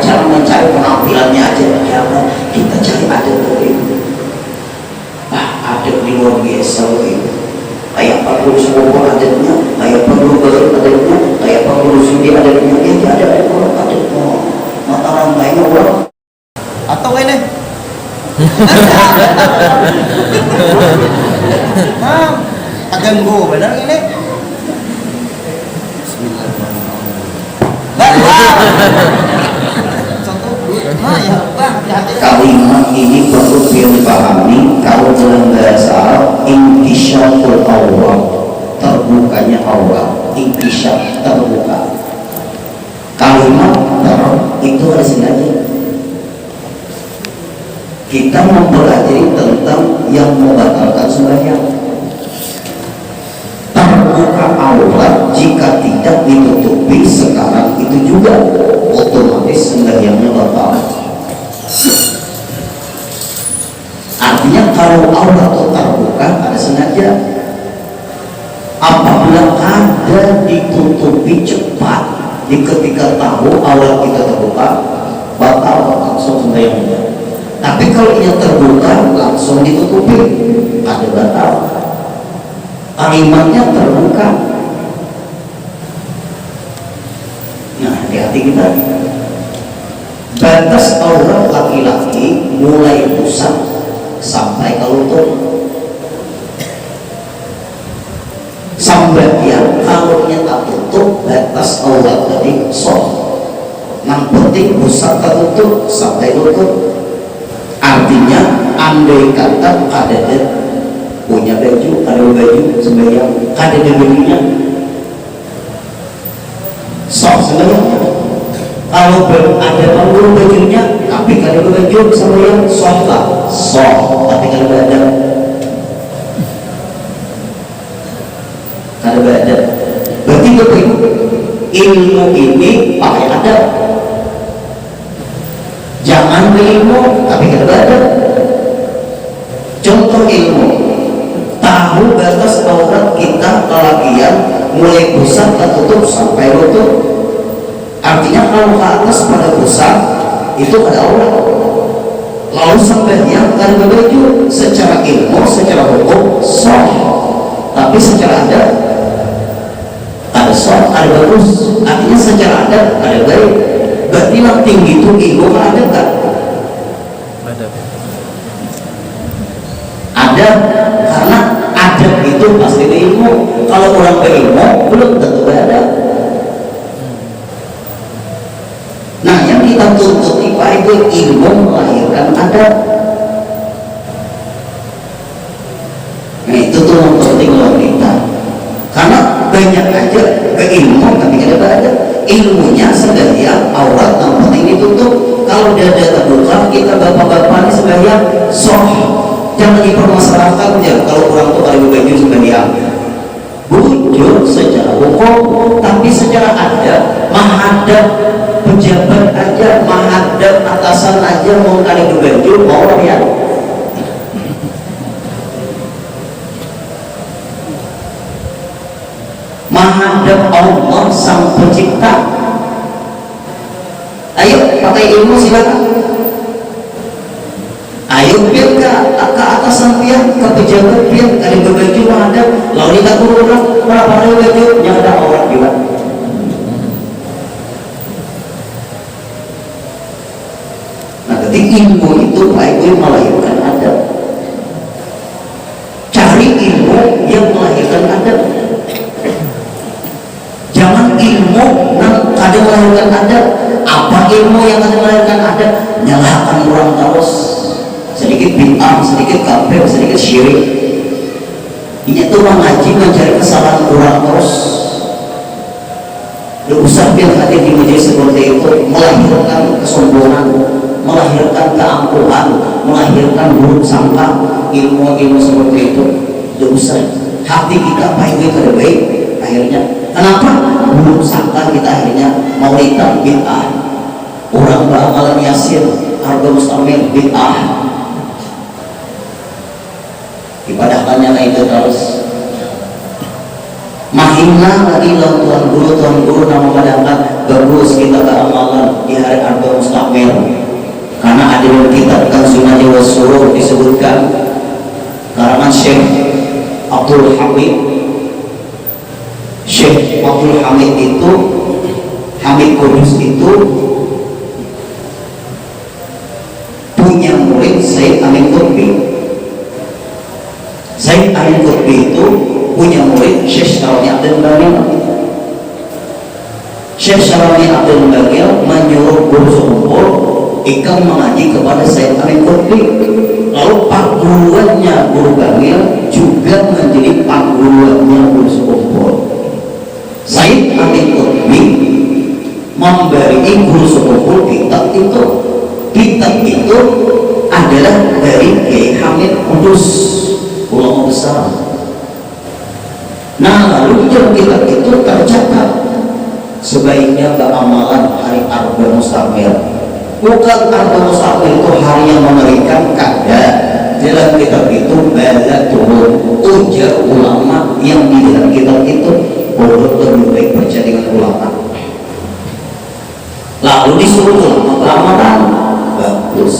cara mencari penampilannya aja. Ya Allah, kita cari adat itu. Adat ini luar biasa itu. Kayak perlu semua adatnya, kayak perlu baru adatnya, kayak perlu sudi adatnya. Ya ada orang adatnya. Mata rantainya orang. Atau ini? Aganggu, benar ini? Kalimat ini perlu dipahami kalau dalam bahasa Arab intisyaqul awal, terbukanya awal, intisyaq terbuka. Kalimat itu harus sengaja. Kita mempelajari tentang yang membatalkan sembahyang. Terbuka aurat jika tidak ditutupi sekarang itu juga otomatis sembahyangnya batal. Artinya kalau aurat itu terbuka ada sengaja. Apabila ada ditutupi cepat di ketika tahu aurat kita terbuka batal langsung sembahyangnya. Tapi kalau ia terbuka langsung ditutupi ada batal. Kalimatnya terbuka. Nah, hati-hati kita. Batas aurat laki-laki mulai pusat sampai ke lutut. Sembahyang kalau tak tutup batas aurat tadi sah. Yang penting pusat tertutup sampai lutut. Artinya andai kata ada punya baju, ada baju sembahyang, ada bajunya, sok sembahyangnya. Kalau ada bajunya, tapi kalau baju sembahyang, sok lah, sok. Tapi kalau ada berarti betul. Ilmu ini pakai adab. Jangan berilmu, tapi kalau ada. Contoh ilmu. Tahu batas aurat kita lelakian mulai pusat tertutup sampai lutut. Artinya kalau ke atas pada pusat itu ada aurat. Lalu sembahyang kan berbaju secara ilmu, secara hukum sah. Tapi secara adat ada sah, ada bagus. Artinya secara adat ada baik. Berarti yang tinggi itu ilmu ada kan? Ada, karena adab itu pasti berilmu. Kalau orang berilmu belum tentu ada. Nah, yang kita tuntut itu ilmu melahirkan adab. Nah, itu tuh yang penting buat kita. Karena banyak aja berilmu tapi tidak ada. Ilmunya sembahyang aurat yang penting ditutup. Kalau dada terbuka kita bapak-bapak ini sembahyang soh. Jangan dipermasalahkan ya kalau orang tua ada baju sembahyang. Bujur secara hukum, tapi secara adat, menghadap pejabat aja, menghadap atasan aja mau ada baju mau ya. Menghadap Allah sang pencipta. Ayo pakai ilmu silakan. Ayo biar ke atasan pian, ke pejabat pian, ada berbaju menghadap. Lalu kita kurang berapa ada baju yang ada orang juga. Nah, ketika ilmu itu baik melahirkan adab. Cari ilmu yang melahirkan adab. Jangan ilmu yang ada melahirkan adab. Apa ilmu yang ada melahirkan adab? Nyalahkan orang terus. Sedikit bid'ah, sedikit kafir, sedikit syirik. Ini tuh mengaji mencari kesalahan orang terus. Usah biar hadir di majelis seperti itu melahirkan kesombongan, melahirkan keangkuhan, melahirkan buruk sangka. Ilmu-ilmu seperti itu tidak usah. Hati kita baik-baik ada baik akhirnya. Kenapa? Buruk sangka kita akhirnya maulidan bid'ah. Orang beramalan yasin, harga mustamil bid'ah. Ibadahkannya itu terus. Mahina lagi tuan guru nama padahkan bagus kita beramalan di hari arba mustamil. Awamir, karena ada dalam kitab Kanzun Najwa Surur disebutkan karangan Syekh Abdul Hamid. Syekh Abdul Hamid itu, Hamid Kudus itu punya murid Said Amin Qutbi. Said Amin Qutbi itu punya murid Syekh Syaroni Abdul Bagil. Syekh Syaroni Abdul Bagil menyuruh guru sekumpul ikut mengaji kepada Said Amin Qutbi. Lalu paguruannya guru Bagil juga menjadi paguruannya guru sekumpul. Said Amin Qutbi memberi guru sekumpul kitab itu. Kitab itu adalah dari Kiai Hamid Kudus, ulama besar. Nah, lalu dalam kitab itu tercatat sebaiknya beramalan hari Arba Mustamir. Bukan Arba Mustamir itu hari yang mengerikan, kada. Dalam kitab itu banyak turun ujar ulama yang di dalam kitab itu bodoh lebih baik baca dengan ulama. Lalu disuruh ulama beramalan. Bagus.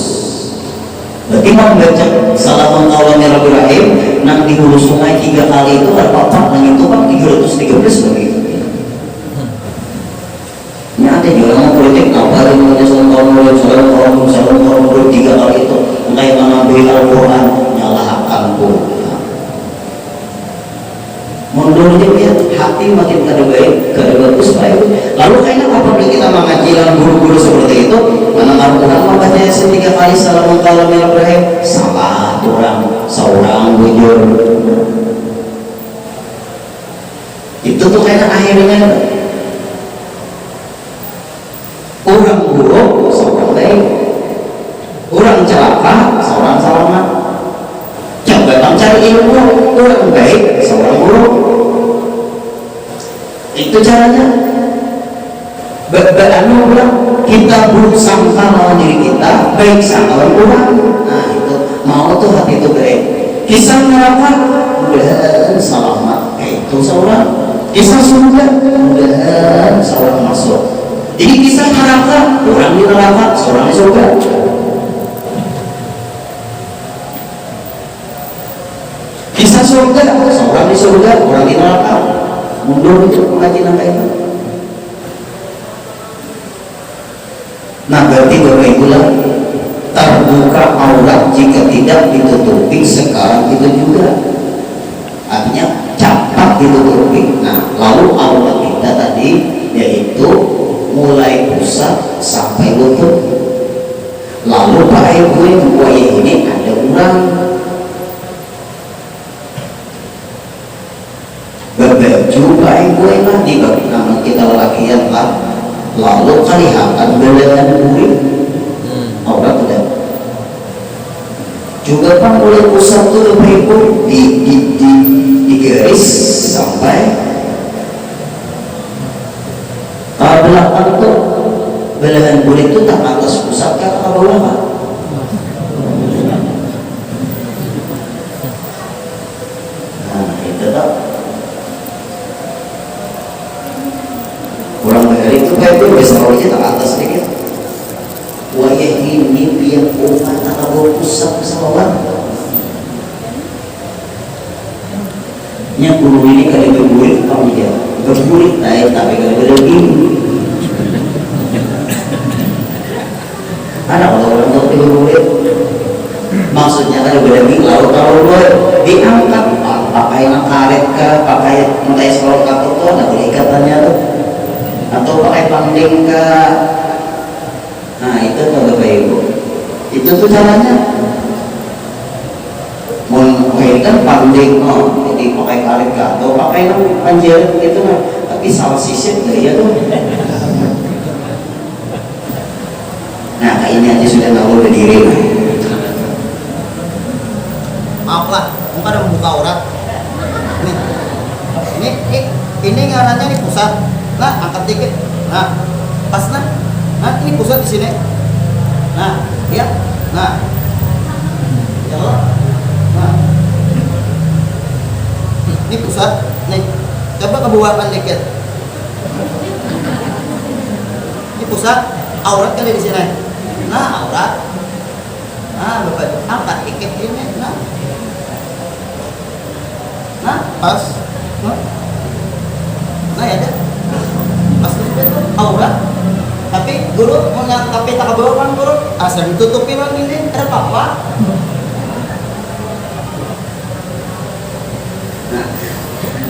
Berarti membaca Salamun Qawlani Rabbil Rahim nang di hulu sungai 3 kali itu ada apa? Nang itu kan 313 begitu. Ini ada juga orang politik ngapain membaca Salamun Qawlani 3 kali itu. Entah yang mengambil Al-Quran nyalahkan pun. Mundur dia hati makin kada baik, kada bagus baik. Lalu kayaknya apabila kita mengaji dalam guru-guru seperti itu, mendengar orang membaca 3 kali Salamun Qawlani Rabbil Rahim, salah orang, seorang bujur. Itu tuh kayaknya akhirnya orang buruk, seorang baik. Orang celaka, seorang selamat. Coba cari ilmu, orang baik, seorang buruk. Itu caranya. Beranu bilang kita buruk sangka lawan diri kita, baik sangka lawan orang. Nah itu mau tuh hati itu baik. Kisah neraka, mudah-mudahan selamat. Itu seorang. Kisah surga, mudah-mudahan seorang masuk. Jadi kisah neraka, orang di neraka, seorang di surga. Kisah surga, seorang di surga, orang di neraka. Mundur itu mengaji nangka itu. Nah berarti Bapak itulah terbuka aurat jika tidak ditutupi sekarang itu juga. Artinya cepat ditutupi. Nah lalu aurat kita tadi yaitu mulai pusat sampai lutut. Lalu Pak Ibu ini ada orang berbaju baik gue lah di nama kita lelakian lah, lalu kelihatan belahan kulit aurat tidak juga kan mulai pusat tuh Ibu di garis sampai belakang tuh belahan kulit itu tak atas pusat kan ke bawah kan. Nah itu tak kurang dari itu kayak itu bisa aja tak atas sedikit. Wajah ini biar umat atau pusat pesawat. Yang guru ini kalau berbulik apa dia? Berbulik naik tapi kalau berbulik. Ada orang tua berbulik. Maksudnya kalau berbulik lalu diangkat pakai karet ke pakai mentai sekolah kapur tuh ada ikatannya tuh. Atau pakai panding ke, nah itu tuh Bapak Ibu, itu tuh caranya. Mungkin panding, jadi pakai karet ke atau pakai panjer gitu kan, tapi salah sisip ya tuh. Nah kayak ini aja sudah tahu berdiri. Maaf lah, muka ada membuka aurat. Ini ngarannya nih pusat. Nah, angkat dikit. Nah, pas nah. Nah, ini pusat di sini. Nah, lihat. Nah. Ya Allah. Nah. Ini pusat. Nih. Coba kebuakan dikit. Ini pusat. Aurat kan di sini. nah aurat. Nah bapak angkat tiket ini, nah pas, nah ya deh, pas itu aurat. Tapi guru tapi tak kebawa kan guru, asal ditutupin lagi ini, ada apa?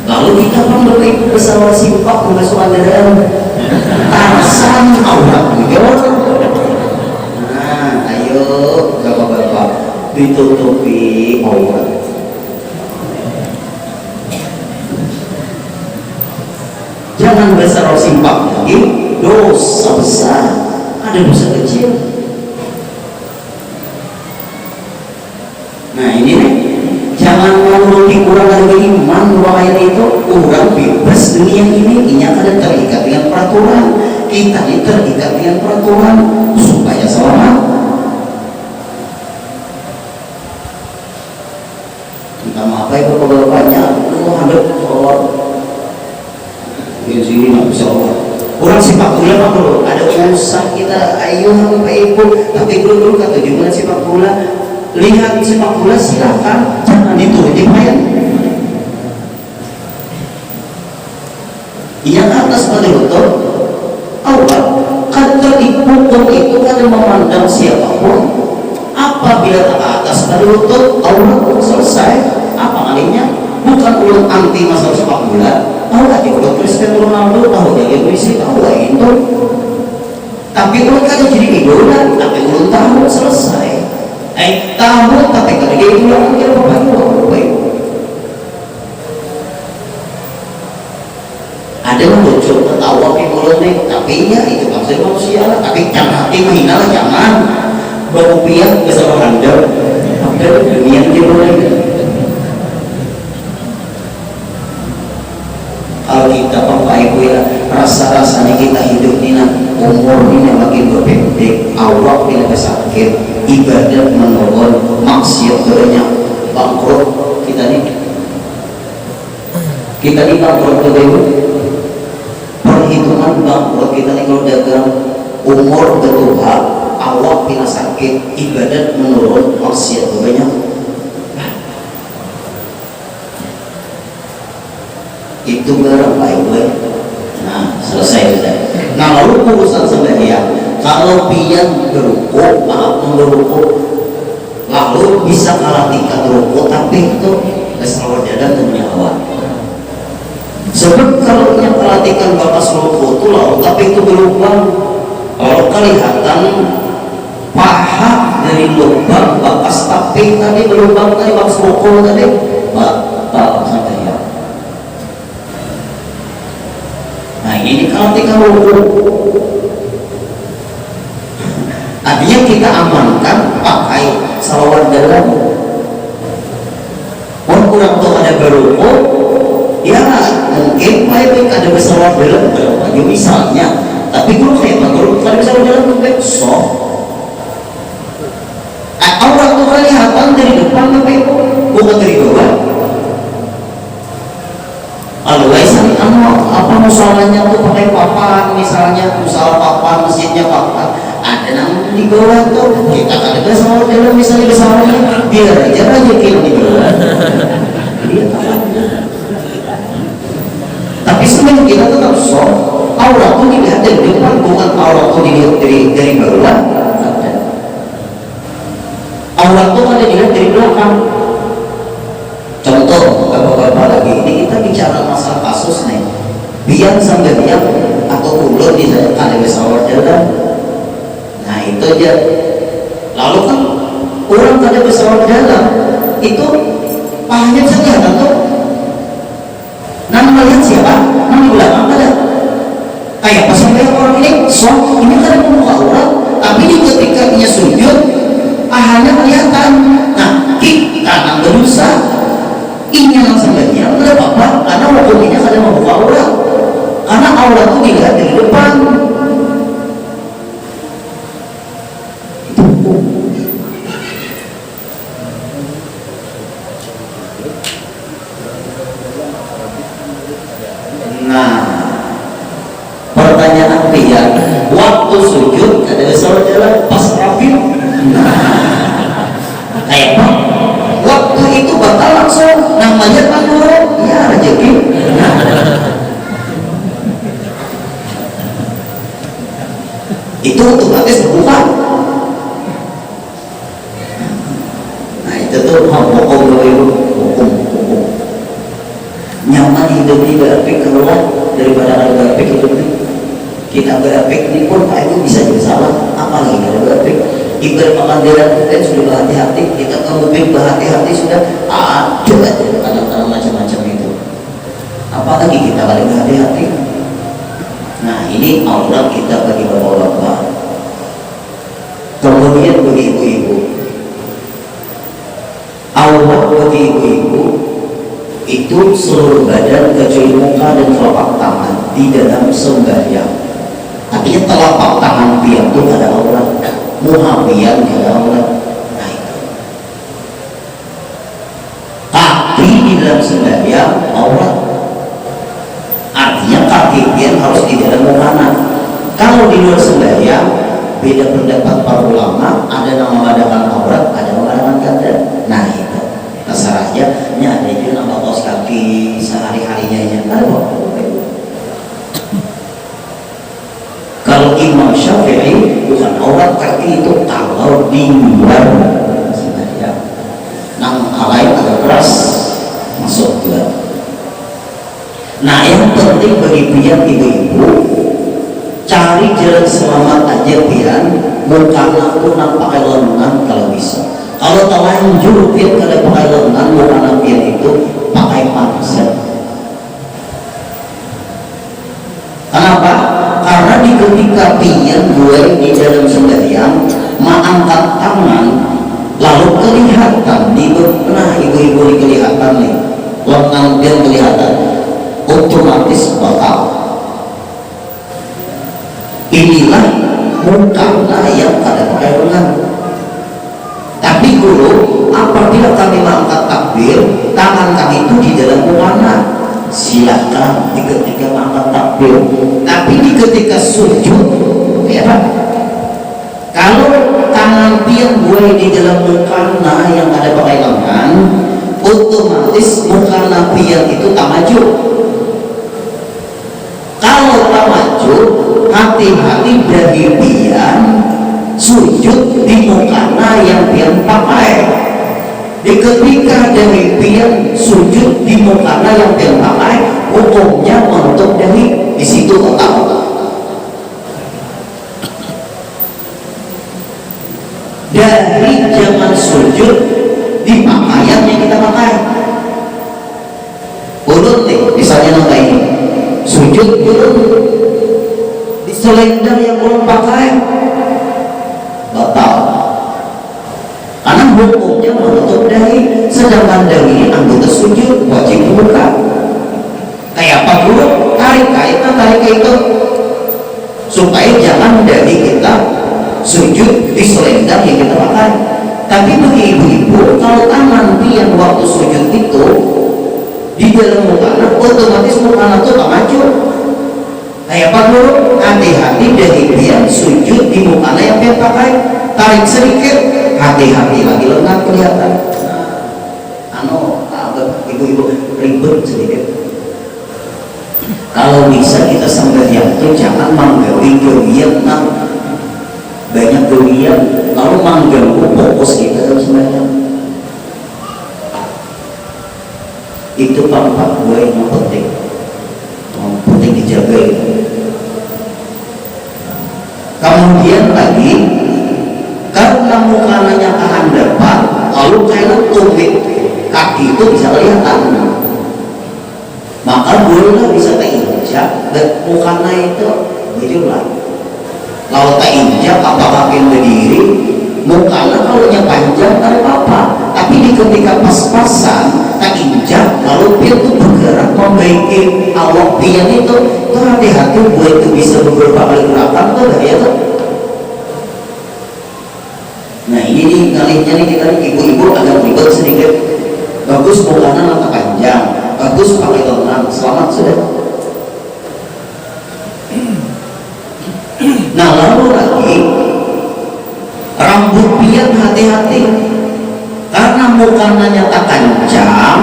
Lalu kita pun berikut bersama simpak pengasuhan darah Tarsan aurat nah ayo bapak-bapak ditutupi aurat. Jangan besar simpak lagi, dosa besar, ada dosa kecil. Nah ini nih, jangan menuruti kurang harga iman bahaya itu. Orang bebas dunia ini ada terikat dengan peraturan, kita ini terikat dengan peraturan supaya selamat. Kita maaf ya bapak-bapaknya, ada sholat di sini nggak bisa sholat. Orang sepak bola pak bro, ada usaha kita, ayo bapak ibu, tapi dulu kata gimana sepak bola, lihat sepak bola silakan, jangan dituruti payah. Yang atas pada betul aurat kan terikukum itu kan memandang siapapun. Apabila tak atas pada betul aurat selesai, apa kalinya? Bukan ulang anti masalah sepak bola. Tahu lagi udah Cristiano Ronaldo, tahu lagi Messi, tahu lagi itu. Tapi ulang kan jadi idola, tapi ulang tahu selesai. Tahu tapi kalau dia itu yang kira bapak. Ada yang muncul ketawa nih, tapi ya itu maksudnya manusia lah. Tapi jangan hati menghina lah, jangan bawa piah ke sama anda. Ada dunia dia boleh. Kalau kita bapak ibu ya, rasa-rasanya kita hidup ini umur ini makin berpendek, awak ini sakit, ibadah menurun, maksiat banyak, bangkrut kita nih bangkrut tuh ibu. Perhitungan bangkrut kita nih kalau dagang, umur berubah, awak pina sakit, ibadat menurun, maksiat banyak. Itu barang baik. Nah selesai sudah. Nah lalu urusan sembahyang, kalau pian berukuk, maaf berukuk, lalu bisa kalah tingkat berukuk, tapi itu kesalahan jalan punya awak. Sebab kalau yang perhatikan bapak seluruh itu lalu tapi itu berubah, kalau kelihatan paha dari lubang bakas tapi tadi berubah tadi bakas seluruh tadi pak sampai ya. Nah ini kalau kita ruku, artinya kita amankan pakai salawat dalam. Orang kurang tahu ada beruku, ya mungkin baik ada pesawat dalam berapa misalnya, tapi kalau saya kalau ada pesawat dalam lebih soft, orang tuh kelihatan dari depan tapi bukan dari bawah. Always apa musolanya tuh pakai papan, misalnya musola papan, masjidnya papan, ada namun di bawah tuh kita kan ada pesawat dalam misalnya pesawatnya biar aja rezeki di bawah dia tahu. Tapi sebenarnya kita tetap soft, aurat tuh dilihat dari depan, bukan aurat tuh dilihat dari bawah. Aurat tuh ada dilihat dari belakang. Contoh bapak-bapak lagi ini kita bicara masalah kasus nih, biang sampai biang atau ulur di sana ada pesawat jalan. Nah itu aja. Lalu kan orang ada pesawat jalan itu pahanya bisa kelihatan tuh. Nama melihat siapa? Nama di belakang ada. Kayak pas sampai orang ini, ini kan membuka aurat, tapi di ketika dia sujud, pahanya kelihatan. Nah, kita nggak berusaha. Ini yang sebenarnya tidak apa-apa, karena hukumnya kada membuka aurat. Karena aurat itu dilihat dari depan. Itu hukum. Nah, pertanyaan dia, waktu sujud ada salat jalan pas rapi itu otomatis terbuka. Nah itu tuh hukum nyaman hidup ini berapik keluar daripada ada berapik hidup ini. Kita berapik ini pun Pak itu bisa jadi salah, apalagi kalau berapik ibarat makan daerah kita sudah berhati-hati, kita kemudian berhati-hati sudah aduh kadang-kadang macam-macam itu, apalagi kita paling berhati-hati. Nah ini aurat kita bagi bapak-bapak. Kemudian bagi ibu-ibu, aurat bagi ibu-ibu itu seluruh badan kecuali muka dan telapak tangan di dalam sembahyang. Artinya telapak tangan pian itu ada aurat, muka pian ada aurat. Nah itu. Kaki di dalam sembahyang aurat. Artinya kaki pian harus di dalam mukana. Kalau di luar sembahyang beda pendapat para ulama, ada yang mengadakan aurat, ada yang mengadakan kanda. Nah itu terserah aja. Ini ada juga nama kaos kaki sehari-harinya aja ada kok. Kalau Imam Syafi'i bukan aurat kaki itu kalau di luar sembahyang. Nang alai agak keras masuk juga. Nah yang penting bagi pian ibu-ibu cari jalan selamat aja pian, mukana pun pakai lengan kalau bisa. Kalau terlanjur pian kalau pakai lengan, mukana pian itu pakai pangset. Kenapa? Karena di ketika pian gue di dalam sembahyang mengangkat tangan lalu kelihatan di nah ibu-ibu ini kelihatan nih lengan pian kelihatan, otomatis batal. Inilah mukana yang pada pakai lengan. Tapi guru, apabila kami mengangkat takbir, tangan kami itu di dalam mukana, silakan di ketika mengangkat takbir. Tapi di ketika sujud, ya Pak, kalau tangan pian gue di dalam mukana yang ada pakai lengan, otomatis mukana pian itu tak maju. Kalau tak maju, hati-hati dari pian sujud di mukana yang pian pakai. Di ketika dari pian sujud di mukana yang pian pakai, hukumnya untuk dari di situ otak. Dari jangan sujud di pakaian yang kita pakai. Urut nih, misalnya nota ini sujud urut di selendang yang belum pakai batal. Karena hukumnya menutup dahi, sedangkan dahi anggota sujud wajib dibuka. Kayak apa dulu? Tarik itu supaya jangan dahi kita sujud di selendang yang kita pakai. Tapi bagi ibu-ibu, kalau tangan pian waktu sujud itu di dalam mukana, otomatis mukana itu tak maju. Kayak apa dulu? Hati-hati dari pian sujud di mukana yang pian pakai. Tarik sedikit, hati-hati lagi lengan kelihatan. Ibu-ibu ribet sedikit. Kalau bisa kita sembahyang itu jangan menggawi gawian, banyak gawian, lalu mengganggu fokus kita dalam sembahyang. Itu pak gue yang penting dijaga itu. Kemudian lagi karena mukananya tahan depan, lalu karena tumit kaki itu bisa kelihatan, maka bolehlah bisa terinjak dan mukana itu begitulah. Kalau tak injak apa kaki berdiri, mukana kalau nya panjang tak apa-apa. Tapi di ketika pas-pasan tak injak, lalu pian itu bergerak membaiki awak pian itu hati-hati buat itu bisa beberapa kali gerakan tuh bahaya tuh. Nah ini nih kalinya nih kita nih ibu-ibu agak ribet sedikit. Bagus mukana mata panjang, bagus pakai lengan, selamat sudah. Nah lalu lagi rambut pian hati-hati, karena mukananya tak kencang,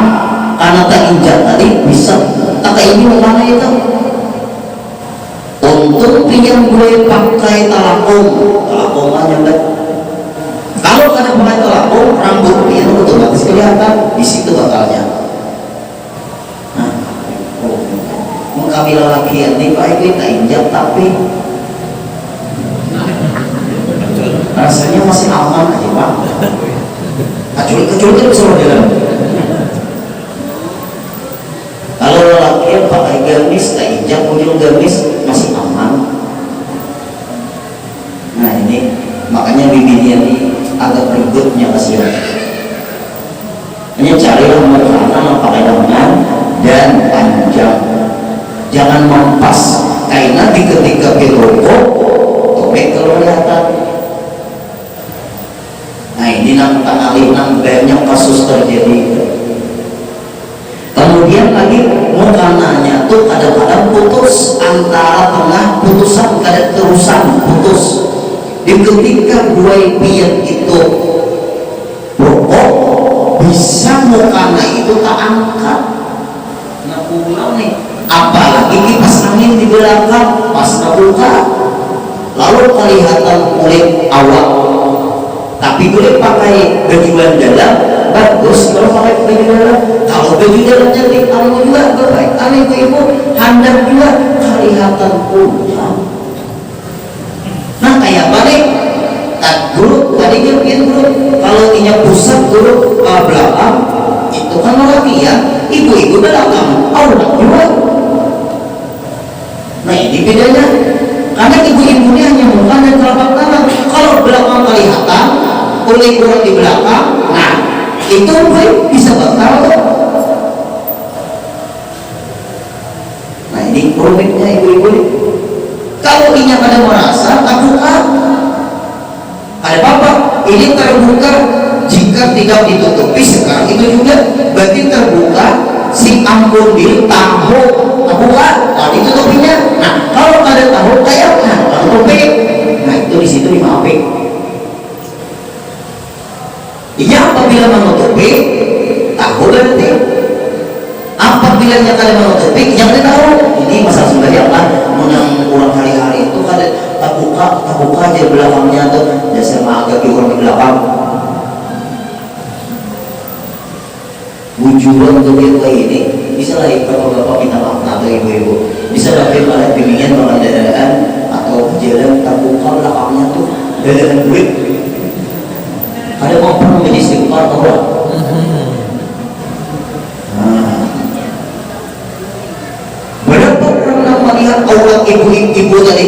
karena tak injak tadi bisa tak ini mukana itu untuk yang gue pakai talakom aja enggak. Kalau ada pakai talakom, rambut dia itu otomatis kelihatan, di situ bakalnya. Nah, mengkamila lagi ini Pak kita injak tapi rasanya masih aman aja Pak. Kecuali kan bisa jalan. Kalau lelaki yang pakai gamis, tak injak ujung gamis masih aman. Nah ini makanya bibirnya ini agak ribetnya kasihan. Hanya carilah makanan yang pakai lengan dan panjang. Jangan mempas, karena ketika berokok, topeng kelihatan. Nah ini nang banyak kasus terjadi. Kemudian lagi mukananya tuh kadang-kadang putus antara tengah putusan kadang terusan putus. Di ketika dua pian itu rokok bisa mukana itu tak angkat. Nah pulang nih, apalagi kipas angin di belakang pas terbuka, lalu kelihatan kulit awal. Tapi boleh pakai bajuan dalam bagus kalau pakai baju dalam. Kalau baju dalamnya kamu juga baik, kali ibu handap juga kelihatan pulang. Nah kayak balik tak grup tadi kan grup kalau inya pusat grup belakang itu kan laki ya, ibu-ibu belakang aurat juga. Nah ini bedanya, karena ibu-ibu ini hanya muka dan telapak tangan. Kalau belakang kelihatan kulit orang di belakang, nah itu bisa bakal. Nah ini rumitnya ibu-ibu ini. Kalau inya pada merasa terbuka, ada apa? Ini terbuka jika tidak ditutupi sekarang itu juga berarti terbuka si ampun di tahu terbuka, kalau ditutupinya. Nah kalau ada tahu kayak tutupi, nah itu di situ dimaafin. Iya apabila menutupi tahu berarti apabila nya kalian menutupi jangan tahu. Ini masalah sembahyang kan menang orang hari-hari itu kan terbuka aja belakangnya tuh dasar agak orang di belakang wujudan untuk dia kayak ini bisa lah bapak-bapak minta maaf atau ibu-ibu bisa dapat malah bimbingan pengendalian atau jalan terbuka belakangnya tuh dadaan duit. Ada mau pernah menjadi istighfar orang. Berapa pernah melihat aurat ibu-ibu tadi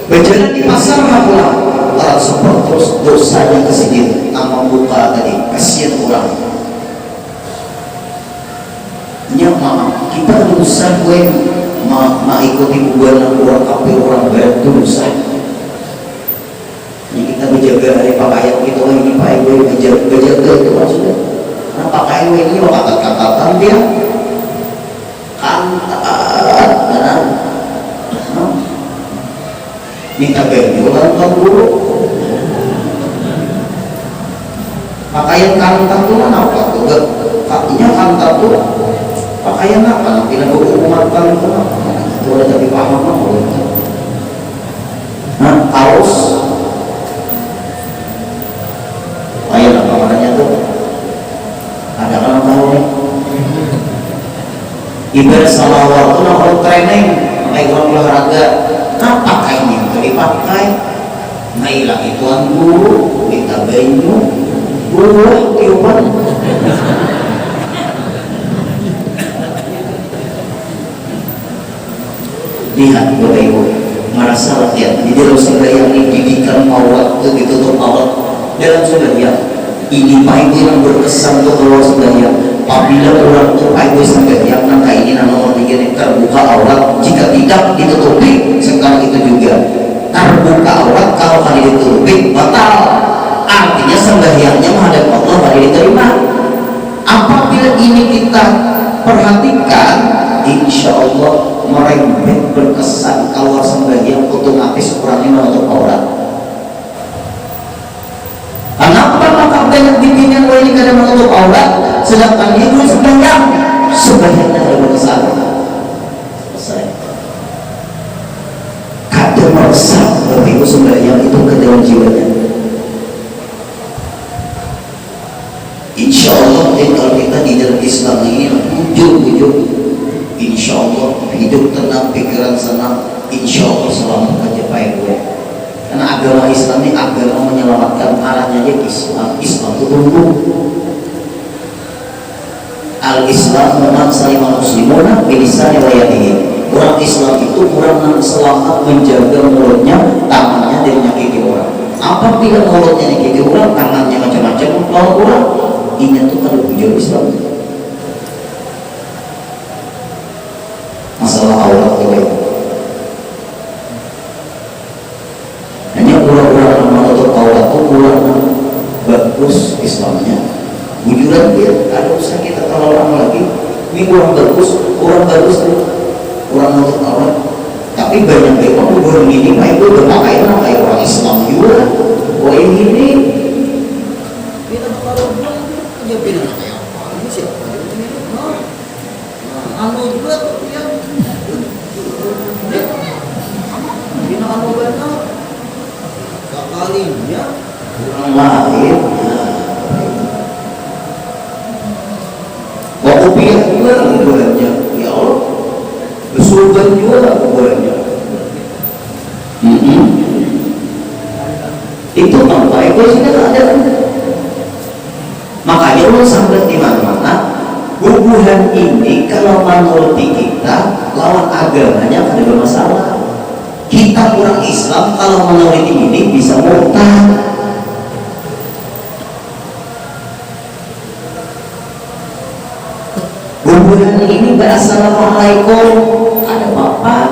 berjalan di pasar pulang orang support terus dosanya kesini sama buka tadi kasihan orang. Ya maaf kita dosa gue ikuti bubuan orang kafir orang berat dosa. Ini kita menjaga dari pakaian kita ini pak ibu menjaga itu maksudnya. Nah pakaian ini mau kata-katakan dia kantat, minta baju kan dulu. Pakaian kantat tuh apa tuh? Kakinya kantat tuh pakaian apa? Bila berumat kan itu ada tapi paham apa? Nah kaos pakaian apa makanya tuh? Ada kan tahu nih? Ibarat salawat itu orang training, pakai orang olahraga. Nah pakainya itu dipakai. Nah hilang ituan dulu, minta baju, buah tiupan. Lihat Bapak Ibu, merasa latihan di dalam sembahyang ini didikan aurat ditutup aurat dalam sembahyang. Ini Pak Ibu yang berkesan untuk keluar sembahyang. Apabila orang itu Pak Ibu sembahyang, maka ini nomor 3 yang terbuka aurat. Jika tidak ditutupi, sekarang itu juga terbuka aurat. Kalau kali ditutupi, batal. Artinya sembahyangnya menghadap Allah kali diterima. Apabila ini kita perhatikan, insya Allah merembet berkesan keluar sembahyang otomatis orangnya menutup aurat. Kenapa maka banyak bimbingan ini kadang menutup aurat, sedangkan ibu sembahyangnya ada berkesan. Selesai. sembahyang itu ke dalam jiwanya. Insya Allah kalau kita di dalam Islam ini ujung-ujung insya Allah hidup tenang, pikiran senang, insya Allah selamat aja Pak Ibu. Karena agama Islam ini agama menyelamatkan, arahnya aja Islam. Islam itu tunggu. Al-Islam man salima muslimuna bilisani wa yadihi. Orang Islam itu orang yang selamat menjaga mulutnya, tangannya dari menyakiti orang. Apabila mulutnya menyakiti orang, tangannya macam-macam melawan orang, ini tuh kan ujian Islam. Masalah aurat itu. Hanya orang-orang yang menutup aurat itu orang bagus Islamnya. Bujuran dia, ada usah kita kalau lama lagi. Ini orang bagus tuh. Orang menutup aurat. Tapi banyak memang orang ini mah itu berpakaian kayak orang Islam juga. Oh ini Kita kalau dia bilang kayak apa? Ini siapa? Anu juga tuh dia. Bina anu benar. Kalinya orang lain. Kopiah juga bolehnya, ya Allah. Bersurban juga bolehnya. Itu apa? Itu sudah ada. Makanya Allah sampai di mana-mana. Hubungan ini kalau menuruti kita lawan agamanya ada bermasalah. Kita orang Islam kalau menuruti ini bisa murtad. Hubungan ini Assalamualaikum, ada bapak,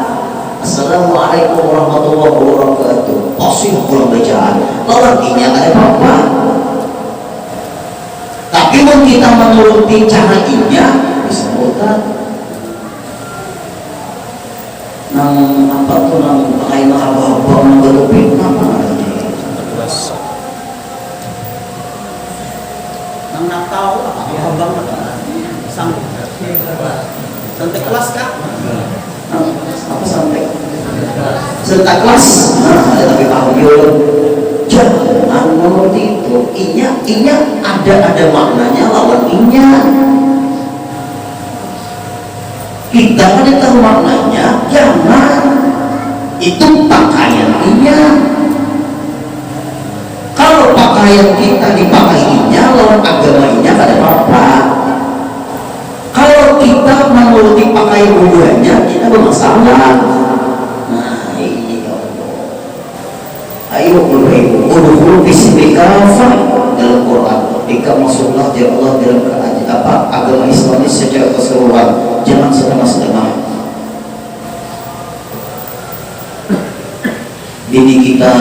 Assalamualaikum warahmatullahi wabarakatuh. Pasti kurang bacaan. Kalau ini ada bapak. Tapi kalau kita menuruti cara inya bisa murtad. Nang apa tuh nang pakai apa nang bertopik apa namanya? nang Natal apa abang santai kelas kak? Apa sampai serta kelas? Nah, ada tapi paham jangan menuruti itu. Inya ada maknanya lawan inya. Kita kan tahu maknanya, jangan itu pakaian inya. Kalau pakaian kita dipakai inya lawan agama inya ada apa-apa. Kalau kita menuruti pakaian hubungannya kita bermasalah. Nah ini Allah. Ayo udhulu bismillahirrahmanirrahim dalam Quran. Jika masuklah ya Allah dalam agama Islam ini secara keseluruhan, jangan setengah-setengah. Didik kita,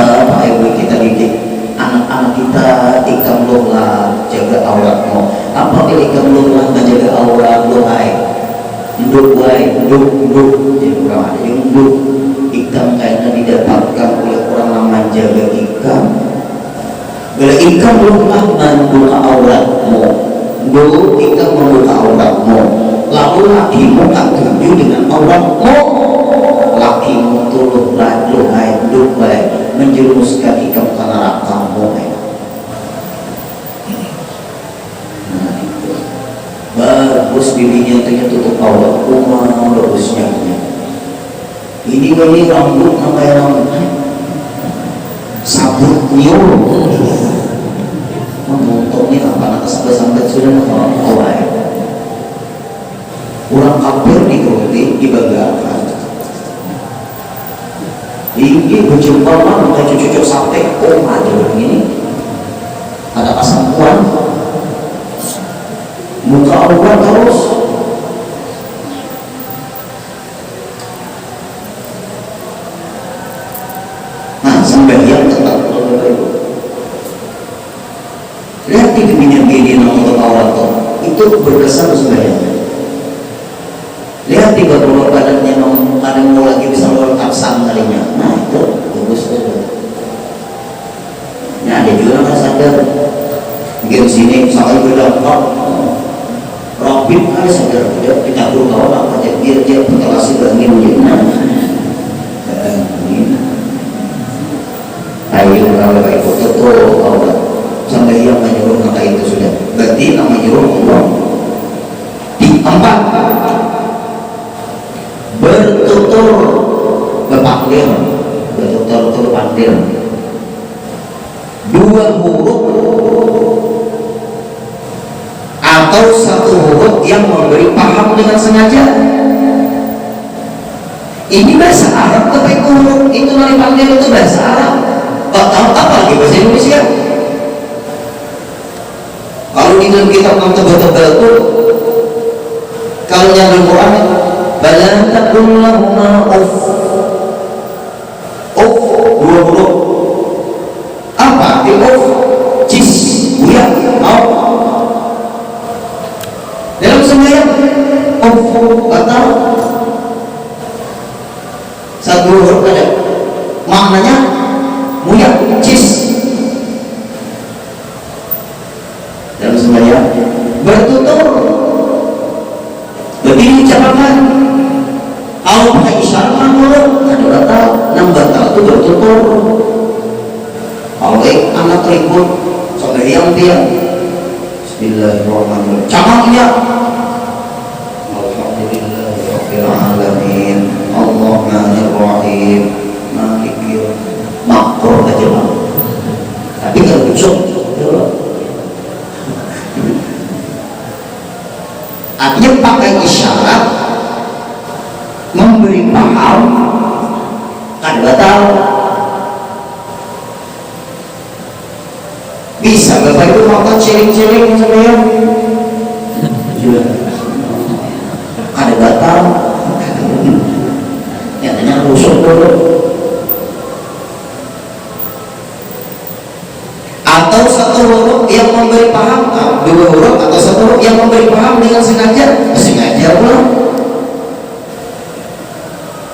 ayo kita didik anak-anak kita, ikamluhlah jaga auratmu. Apabila ikamluhlah menjaga aurat doai, nduk jadi kurang ada yang nduk ikam kayaknya didapatkan oleh orang yang menjaga ikam. Bila ikamluhlah membuka auratmu, nduk ikam membuka auratmu, lalu lakimu tak tuju dengan auratmu, lakimu tuluhlah luhai nduk baik menjerumuskan ikam ke nerakamu. Nah itu bagus bibinya tutup aurat rumah bagusnya. Ini rambut namanya rambut sabut nyuruh menguntungnya kapan atas sampai sudah awal orang kafir dikeruti dibanggakan. Ini berjumpa mah kayak cucu-cucu sate, oh ada begini, ada kesampuan, muka Allah terus. Nah sembahyang tetap lihat di gini untuk aurat itu berkesan sembahyang. Lihat tiga puluh badannya kadang mau lagi bisa melengkap sang kalinya. Nah itu bagus itu. Nah ada juga nggak sadar bikin sini misalkan berdampak rapid ada sadar tidak kita perlu kawan apa aja biar dia pentelasi berangin menjadi kalau Bapak Ibu tutup aurat sampai yang menyuruh maka itu sudah berarti nama menyuruh Allah. Empat, bertutur berpanggil, bertutur panggil. Dua huruf atau satu huruf yang memberi paham dengan sengaja. Ini bahasa Arab tapi huruf itu dari panggil itu bahasa Arab. Tahu apa lagi bahasa Indonesia? Kalau di dalam kitab yang tebal-tebal itu, kalau yang di Quran, bala taqul lahuma uff. Uff dua huruf. Apa arti uff? Cis, buya, mau. Dalam sembahyang, uff, atau satu huruf ada. Maknanya muya, cis. Dalam sembahyang bertutur lebih ucapan. Kalau pakai isyarat huruf kan udah tahu nambah tahu itu bertutur. Kalau anak ribut sembahyang dia Bismillahirrahmanirrahim camangnya Alhamdulillahirabbil alamin Arrahmanirrahim Maliki makro aja bang. Tapi kalau besok artinya pakai isyarat memberi paham kan batal. Bisa Bapak Ibu makan ciling-ciling sembahyang ada batal nyatanya rusuk dulu. Atau satu huruf yang memberi paham, dua huruf atau satu huruf yang memberi paham dengan sengaja pula.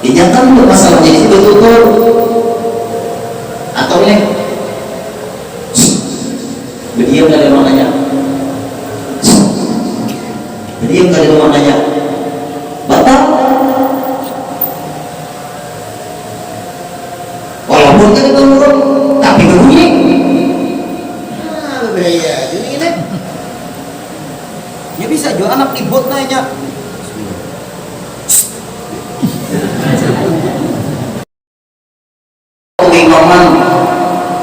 Dinyatakan untuk masalahnya itu betul-betul atau ini berdiam dari maknanya, berdiam dari maknanya batal. Walaupun kan itu huruf tapi berbunyi. Bahaya ini ya bisa jual anak ribut nanya imaman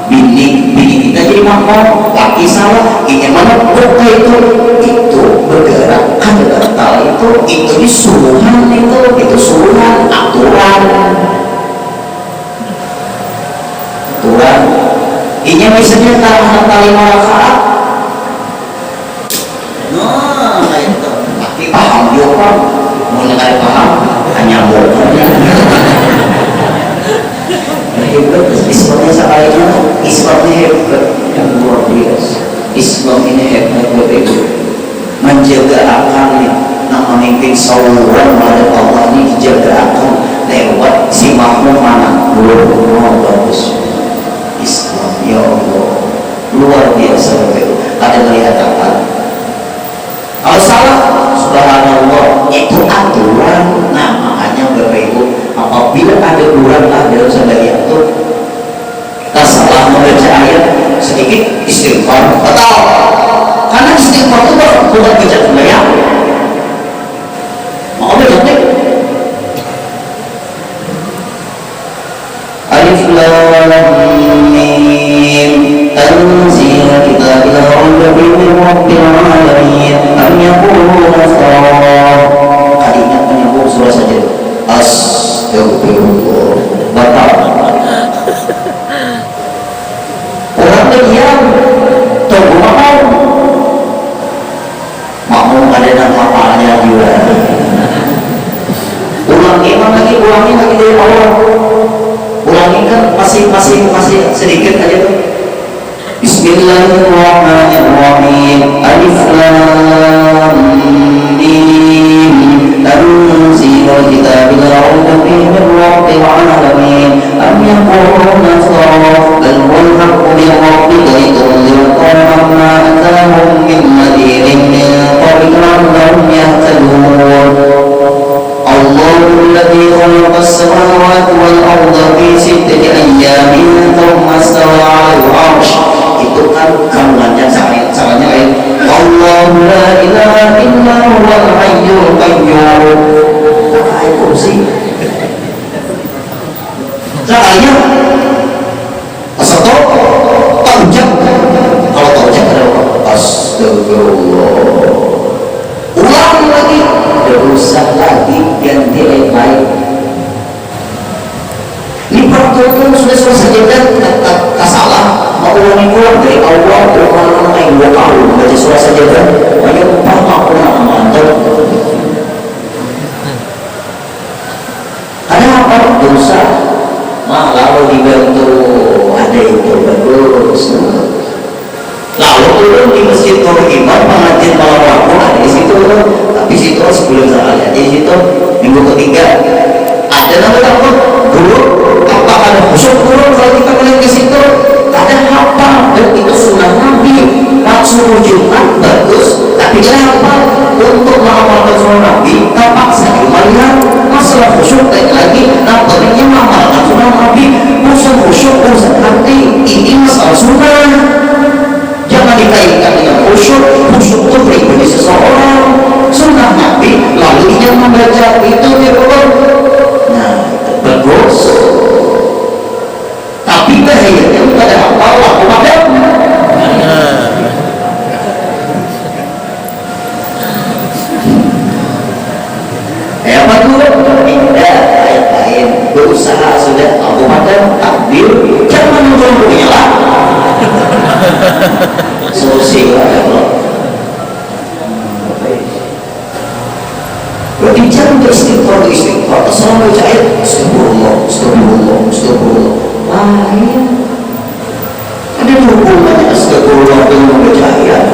bini kita jadi makmum laki salah ini mana buka itu bergerak ada batal itu disuruhan itu suruhan aturan ini misalnya taruhan tali rakaat nah itu tapi paham juga mulai dari paham hanya bohong. Islamnya sekalinya Islamnya hebat yang luar biasa. Islam ini hebat begitu menjaga akalnya. Nah memimpin saluran pada Allah ini dijaga akal lewat si makmum mana bagus. Islam ya Allah luar biasa begitu. Ada melihat apa? Kalau salah subhanallah itu aturan. Nah makanya Bapak Ibu apabila ada aturan dalam sembahyang itu kita salah membaca ayat sedikit istighfar betul karena istighfar itu bukan baca sembahyang mau baca alif lam mim tanzil kitabil la raiba fihi min rabbil alamin am yaquluna iftara kalinya menyambung surah saja astagfirullah batal. Orang diam tunggu makmum ada nama apanya juga ulangi lagi dari awal ulangi kan masih sedikit aja tuh. Bismillahirrahmanirrahim alif lam mim tanzilul kitabil la raiba fihi min rabbil alamin am yaquluna iftara bal huwal haqqu min rabbika litunzira qauman ma atahum min nadhirin min qablika la'allahum yahtadun. Allahu alladhi khalaqa as-samawati wal arda fi sittati ayyamin thumma istawa 'ala wal hayyul qayyum. Apa itu sih? Caranya satu taujak. Kalau taujak adalah astagfirullah. Ulang lagi, dosa lagi, ganti baik. Ini peraturan sudah selesai dan kasalah mau ulangi pulang dari awal orang yang 2 tahun baca surah sajadah banyak umpama pulang mantap. Ada apa dosa? Lalu dibantu ada itu bagus. Lalu turun di masjid Nurul Iman pengajian malam waktu ada di situ, tapi situ sebelum saya di situ minggu ketiga ada nama takut dulu apa ada khusyuk dulu kalau kita mulai ke situ ada apa dan itu sunnah Nabi langsung Jumat bagus tapi kenapa untuk mengamalkan sunnah Nabi terpaksa melihat masalah khusyuk lagi nampaknya mengamalkan sunnah Nabi urusan khusyuk urusan hati ini masalah sunnah. Jangan dikaitkan dengan khusyuk. Khusyuk itu pribadi seseorang, sunnah Nabi lalu dia membaca itu dia boleh. Nah itu bagus, tapi bahayanya pada apa aku pada apa tuh tidak ayat lain berusaha sudah aku pada takbir jangan menunggu lah solusi lah ya Allah. Berarti jangan beristighfar selalu baca ayat astagfirullah astagfirullah astagfirullah. Lain ada hubungannya astagfirullah dengan membaca ayat.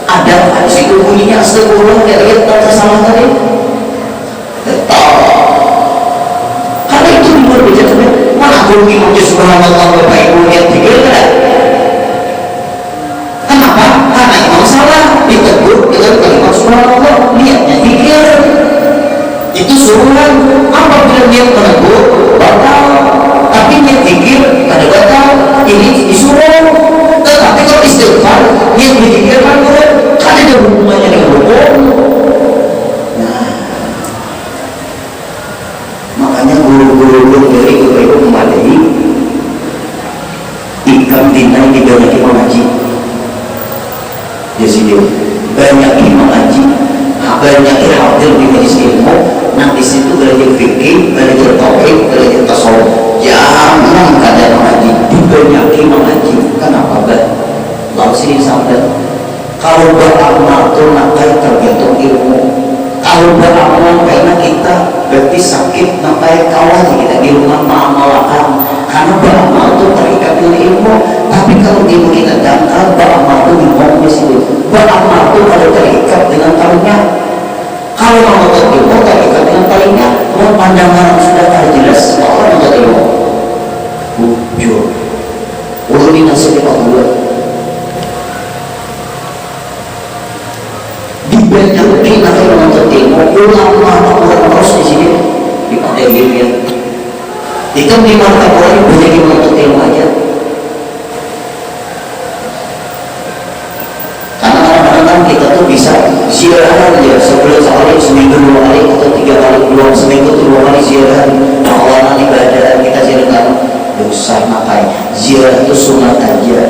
Ada di situ bunyinya astagfirullah dari ayat tak salah tadi tetap karena itu dibuat bicara mana bunyi membaca subhanallah Bapak Ibu lihat pikir kan. Kenapa? Karena imam salah ditegur dengan kalimat subhanallah niatnya pikir itu suruhan. Apabila niat menegur batal tapi niat pikir ada batal ini disuruh. Tetapi kalau istighfar niat berpikir kan ada hubungannya dengan hukum. Nah makanya guru-guru dari Bapak memadai ikam dinai dibanyakin mengaji di sini banyak mengaji banyak hadir di majelis ilmu. Nah di situ belajar fikih, belajar tauhid, belajar tasawuf. Jangan kada mengaji, dibanyakin mengaji. Kenapa kan? Lalu sini sampai kalau beramal itu nakai tergantung ilmu. Kalau beramal karena kita berarti sakit nakai kawan kita di rumah mengamalkan. Karena beramal itu terikat dengan ilmu. Tapi kalau ilmu kita dangkal, beramal itu ngomongnya sini. Beramal itu kalau terikat dengan talinya. Kalau mau ilmu terikat dengan talinya, mau pandangan sudah jelas, orang mau ilmu. Bujur. Urunin nasibnya Pak Gula. Dibanyakin akhir menuntut ilmu, ulama orang terus di sini dipakai ya. Itu di mata orang banyak menuntut ilmu aja. Karena kadang-kadang kita tuh bisa ziarah aja sebelum sehari seminggu 2 kali atau 3 kali belum seminggu 2 kali ziarah pengawalan ibadah kita ziarah dosa makai ziarah itu sunat aja.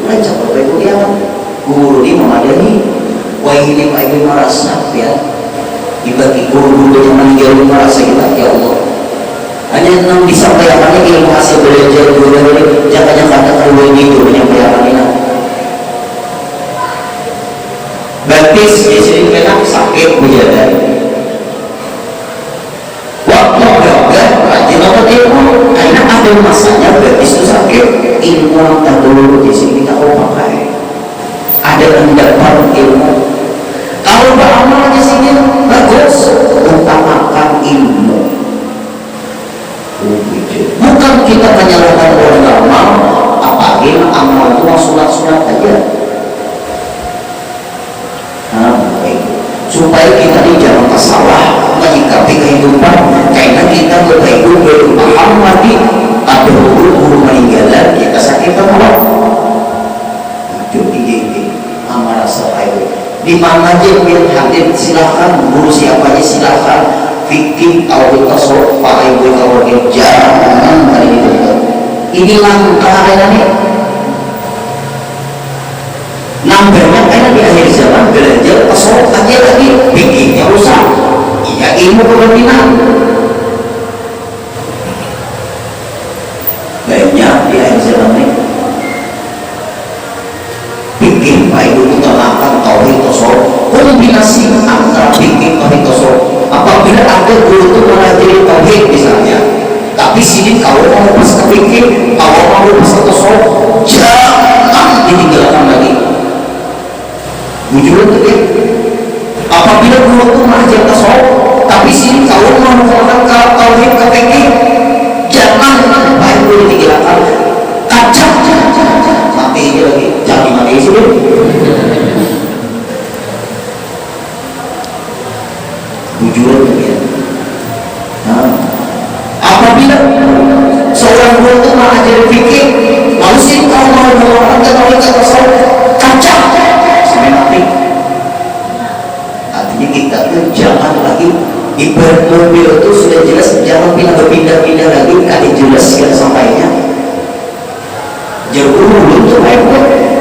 Mereka berbaik dia guru ini memadani wah ini Pak Ibu merasa ya dibagi guru-guru yang meninggal merasa kita ya Allah hanya enam disampaikannya ilmu hasil belajar guru ini jangan kata terlalu itu menyampaikan ini baptis di sini kena sakit bujada waktu beragam rajin dapat ilmu karena ada masanya baptis itu sakit ilmu tak dulu di sini kita pakai ada mendapat ilmu. Kalau beramal di sini bagus, utamakan ilmu. Bukan kita menyalahkan orang amal, apalagi amal itu sunat-sunat aja. Nah, supaya kita di jangan salah menyikapi kehidupan, karena kita berhidup paham lagi ada guru meninggalan kita sakit Allah. Amarasa Imam aja yang hadir silahkan, guru siapa aja silahkan, fikih tauhid tasawuf para ibu kalau jangan kali itu. Ini langkah nih. Nambahnya karena di akhir zaman belajar tasawuf aja lagi, fikihnya rusak. Iya ilmu kepemimpinan. Banyak di akhir zaman ini. Fikih baik utamakan tauhid tasawuf, kombinasi antara fikih tauhid tasawuf. Apabila ada guru itu mengajari tauhid misalnya, tapi sini kalau mau pas ke fikih, kalau mau pas ke tasawuf, jangan ditinggalkan lagi. Bujur itu ya. Apabila guru itu mengajar tasawuf, tapi sini kalau mau menggunakan tauhid ke fikih, jangan baik guru ditinggalkan. Kacau, mati aja lagi, jangan mati sini. Bujur itu ya. Nah, apabila seorang guru itu mengajar fikih, lalu sini kalau mau menggunakan tauhid ke tasawuf, kacau sampai mati. Artinya kita tuh jangan lagi ibarat mobil itu sudah jelas, jangan berpindah-pindah lagi, kali jelas kita sampainya. Jauh dulu tuh baik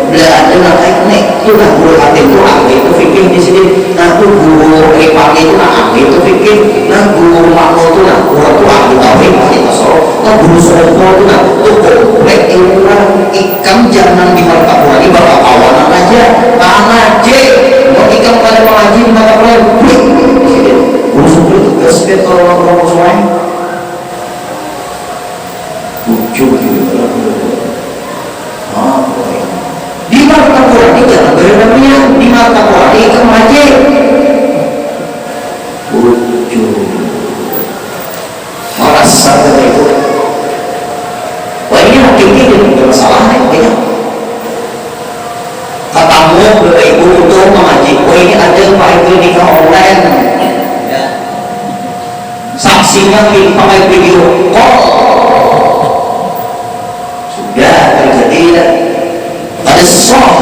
belajar naik itu nah guru hati itu ahli itu fikih di sini, nah tuh guru repang itu nah ahli itu fikih, nah guru makno itu nah guru itu ahli tauhid ahli tasawuf, nah guru sopo itu nah tuh komplek ilmu ikan jangan dimartakan lagi bapak kawanan aja aja mau ikan pada mengaji di mata kuliah guru sopo itu kesepet kalau ngomong semuanya ujung gitu di mata Quran ini jangan berlebihan, di mata Quran ini kemaje ujung merasa itu wah ini hakiki dan bukan masalahnya banyak katamu ibu untuk mengaji wah ini ada Pak Ibu nikah online ya. Saksinya pakai video call sudah terjadi ada soft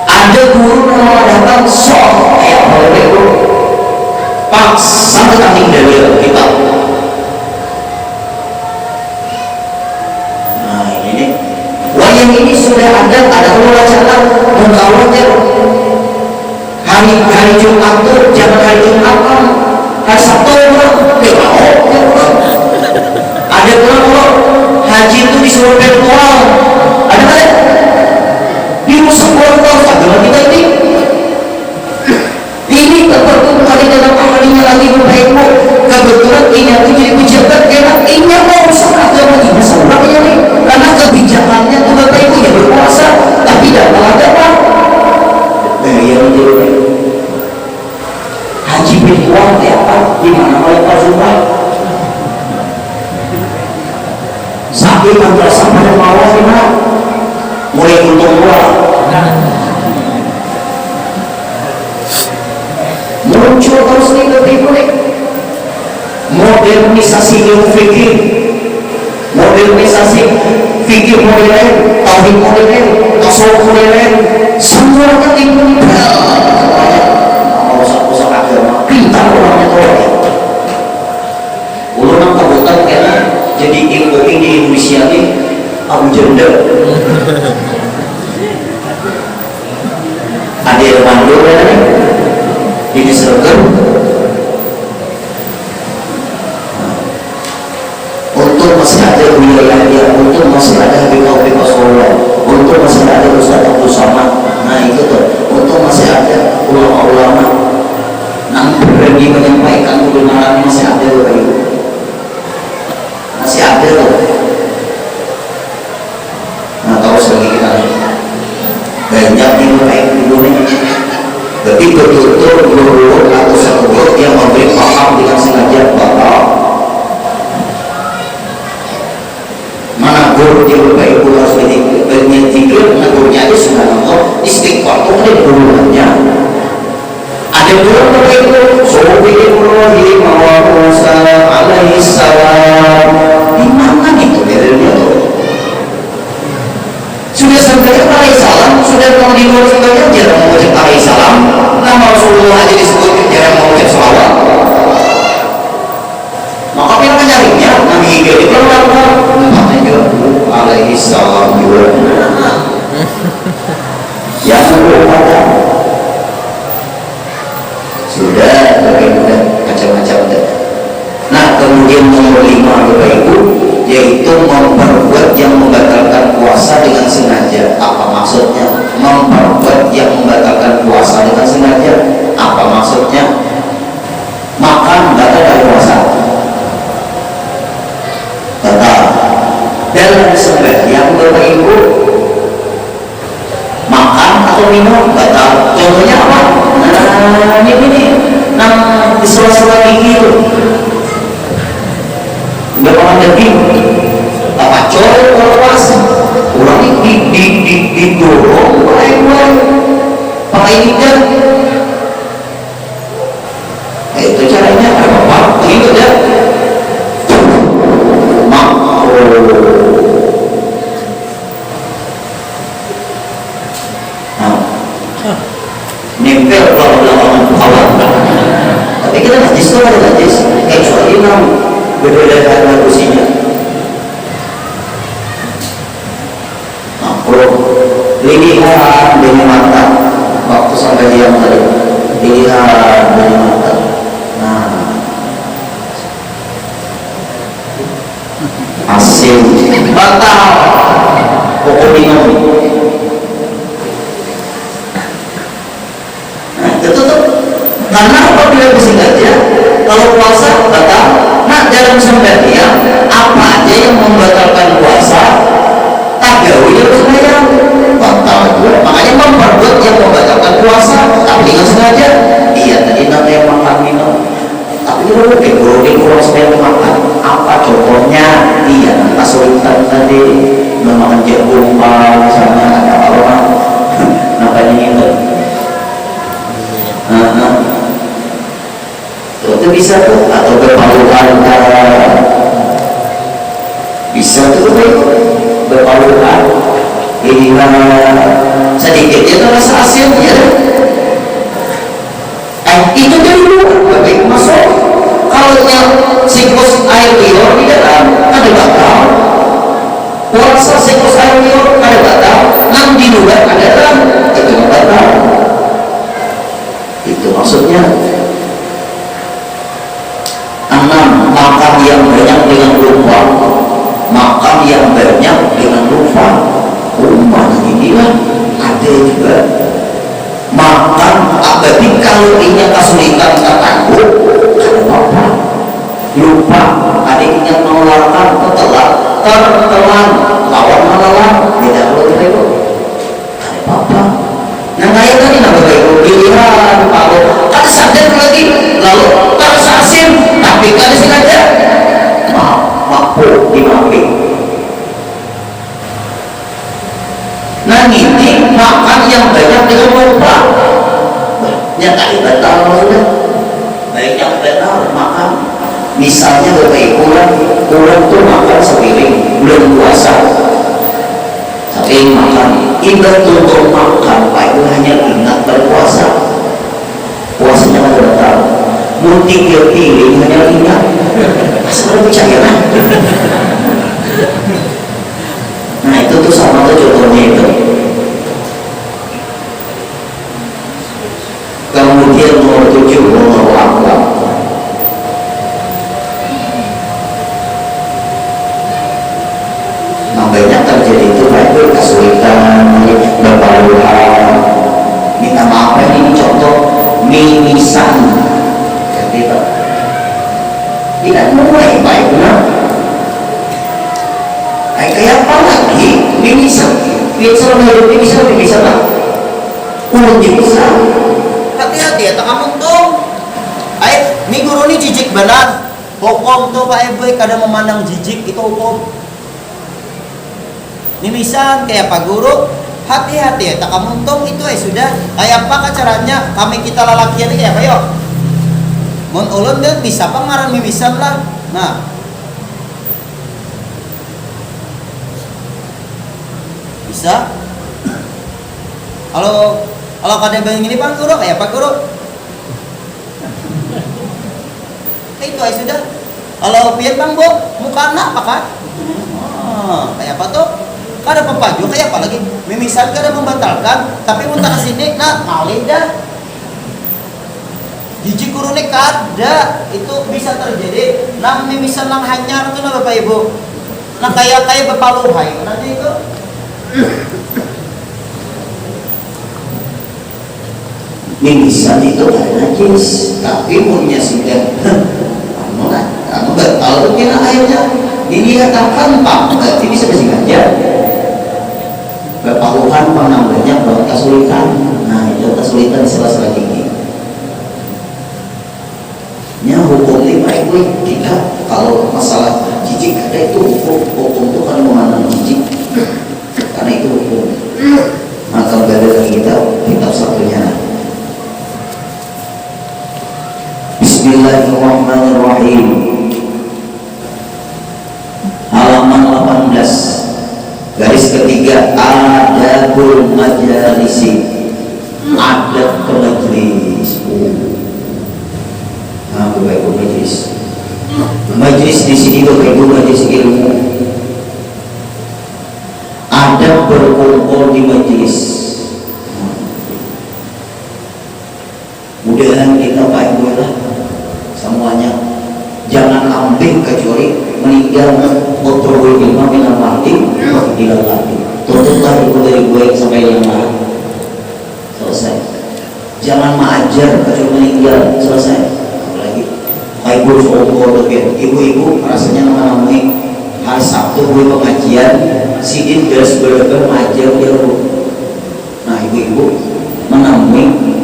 ada guru yang datang soft kayak boleh itu pas sampai tanding dari kita. Nah ini nih wayang ini sudah ada wacana mengawalnya hari Jumat tuh jangan hari Jumat kan hari Sabtu ada pulang haji itu disuruh virtual ada kan dirusak virtual agama kita ini terperlu kali dalam amalinya lagi berbaikmu kebetulan ini aku jadi pejabat enak ini mau rusak agama ini sebenarnya nih karena kebijakannya itu bapak ibu ya berkuasa tapi tidak agama yang menjadi haji virtual ya apa gimana oleh Pak Zumar sampai madrasah pada bawah lima mulai untung luar muncul terus nih lebih modernisasi ilmu fikih modernisasi fikih modern tauhid modern tasawuf modern semua kan ilmu usah agama pintar orangnya tuh ulun kabutan kayaknya jadi ilmu di Indonesia ini Abu Janda ada yang mandor ya nih ini seragam untuk masih ada wilayahnya untuk masih ada Habib Soleh untuk masih ada Ustaz Abdul Samad nah itu tuh untuk masih ada ulama-ulama yang berani menyampaikan kebenaran masih ada loh itu masih ada loh. Nah terus lagi kita banyak yang baik dulu nih berarti betul-betul guru atau satu guru yang memberi paham dengan sengaja bakal mana guru yang baik guru harus bernyata mana gurunya itu subhanallah istighfar itu kan gurunya ada guru baik guru Sobi Ibrahim wa Musa alaihi salam di mana itu dalilnya tuh sudah sampai alaihi salam sudah mau di luar sebagai maka bila mencarinya kami hingga di keluar makanya alaihi salam juga yang berpada sudah macam-macam. Nah kemudian nomor 5 Bapak Ibu, yaitu memperbuat yang membatalkan puasa dengan sengaja. Apa maksudnya memperbuat yang membatalkan puasa dengan sengaja? Apa maksudnya? Makan batal dari puasa, batal. Dalam sembahyang Bapak Ibu, makan atau minum batal. Contohnya apa? Nah ini di sela-sela gigi itu nggak makan daging, apa coy kalau puasa orang didorong pakai lidah. Itu caranya apa? Itu ya nempel kalau lawan kawan. Tapi kita najis tuh ada najis kecuali berbeda karena usinya. Nah, kalau lihat dengan mata waktu sampai diam tadi, lihat dengan mata. Nah, asin batal pokok minum. Karena apabila bersengaja kalau puasa batal. Nah dalam sembahyang apa aja yang membatalkan puasa tagawi harus sembahyang batal juga. Makanya memperbuat yang membatalkan puasa tapi dengan sengaja. Iya tadi namanya makan minum, tapi kalau di kurang sembahyang makan apa contohnya? Iya kesulitan tadi memakan jagung misalnya ada orang namanya itu. Itu bisa tuh, atau berpaluan bisa tuh berpaluan ini sedikitnya itu rasa asin ya. Itu dari luar baik masuk. Kalau yang siklus air liur di dalam ada batal, puasa siklus air liur ada batal, nam di luar ada dalam itu batal. Itu maksudnya. Makan yang banyak dengan lupa, makan yang banyak dengan lupa. Inilah ada juga makan berarti kalorinya kesulitan tertangguh karena apa? Lupa. Ada yang mengeluarkan tertelan lawan melawan tidak perlu itu karena apa? Nah kayak tadi Bapak Ibu pilihan kalau tak sadar lagi lalu terasa asin tapi kalau sengaja mampu dimaafin. Nah ini makan yang banyak dengan lupa nyata batal maksudnya baik yang benar makan. Misalnya Bapak Ibu kurang tuh makan sepiring bulan puasa tapi makan ibarat untuk makan Pak Ibu hanya ingat berpuasa puasanya nggak batal. Multi piring hanya ingat asal percaya kan. Nah itu tuh sama tuh contohnya itu. Kemudian nomor 7 nomor akhlak. Nah banyak terjadi itu Pak Ibu kesulitan berpaluan minta maaf ini contoh mimisan tidak mulai baik benar. Kayak apa lagi mimisan mimisan lah ulut bisa hati-hati ya tak kamu tuh minggu ini jijik benar hukum tuh Pak Ibu kadang memandang jijik itu hukum mimisan kayak Pak Guru hati-hati ya tak kamu tuh itu sudah kayak apa caranya kami kita lalakian ini kayak apa yuk mun ulun dia bisa pengaran mimisan lah. Nah bisa kalau kada bayang ini Pak Guru kayak Pak Guru itu sudah Kalau pian bang bu, muka apa kan? Kayak apa tuh? Kada pepaju kayak apa lagi? Mimisan kada membatalkan, tapi muntah sini nah malih dah. Hiji kurune kada, itu bisa terjadi. Nang mimisan nang hanyar tuh nah bapak ibu. Nah kayak bepaluhai, nanti itu. Mimisan itu ada najis, tapi punya sudah anu batal kena airnya dikatakan pak, berarti bisa bersengaja. Bepaluhan penambahannya kalau kesulitan, nah itu kesulitan di sela-sela gigi. Nya hukum lima itu kita kalau masalah jijik ada itu hukum itu kan mengenai jijik, karena itu hukum. Maka balik kita kitab satunya. Bismillahirrahmanirrahim. Halaman 18 garis ketiga, adabul majalisi, adab ke majelis. Nah, Bapak Ibu majelis. Majelis di sini Bapak Ibu majelis ilmu. Adab berkumpul di majelis. Mudahan kita Pak Ibu lah semuanya jangan ambil kecuali meninggal otorul ilmu minal mati ilal lagi. Tutuplah ibu dari gue sampai yang lain selesai. Jangan mengajar kecuali meninggal selesai. Apalagi ibu seumur ibu rasanya nama-namanya hari Sabtu gue pengajian sidin beres bener mengajar dia. Nah ibu-ibu menamui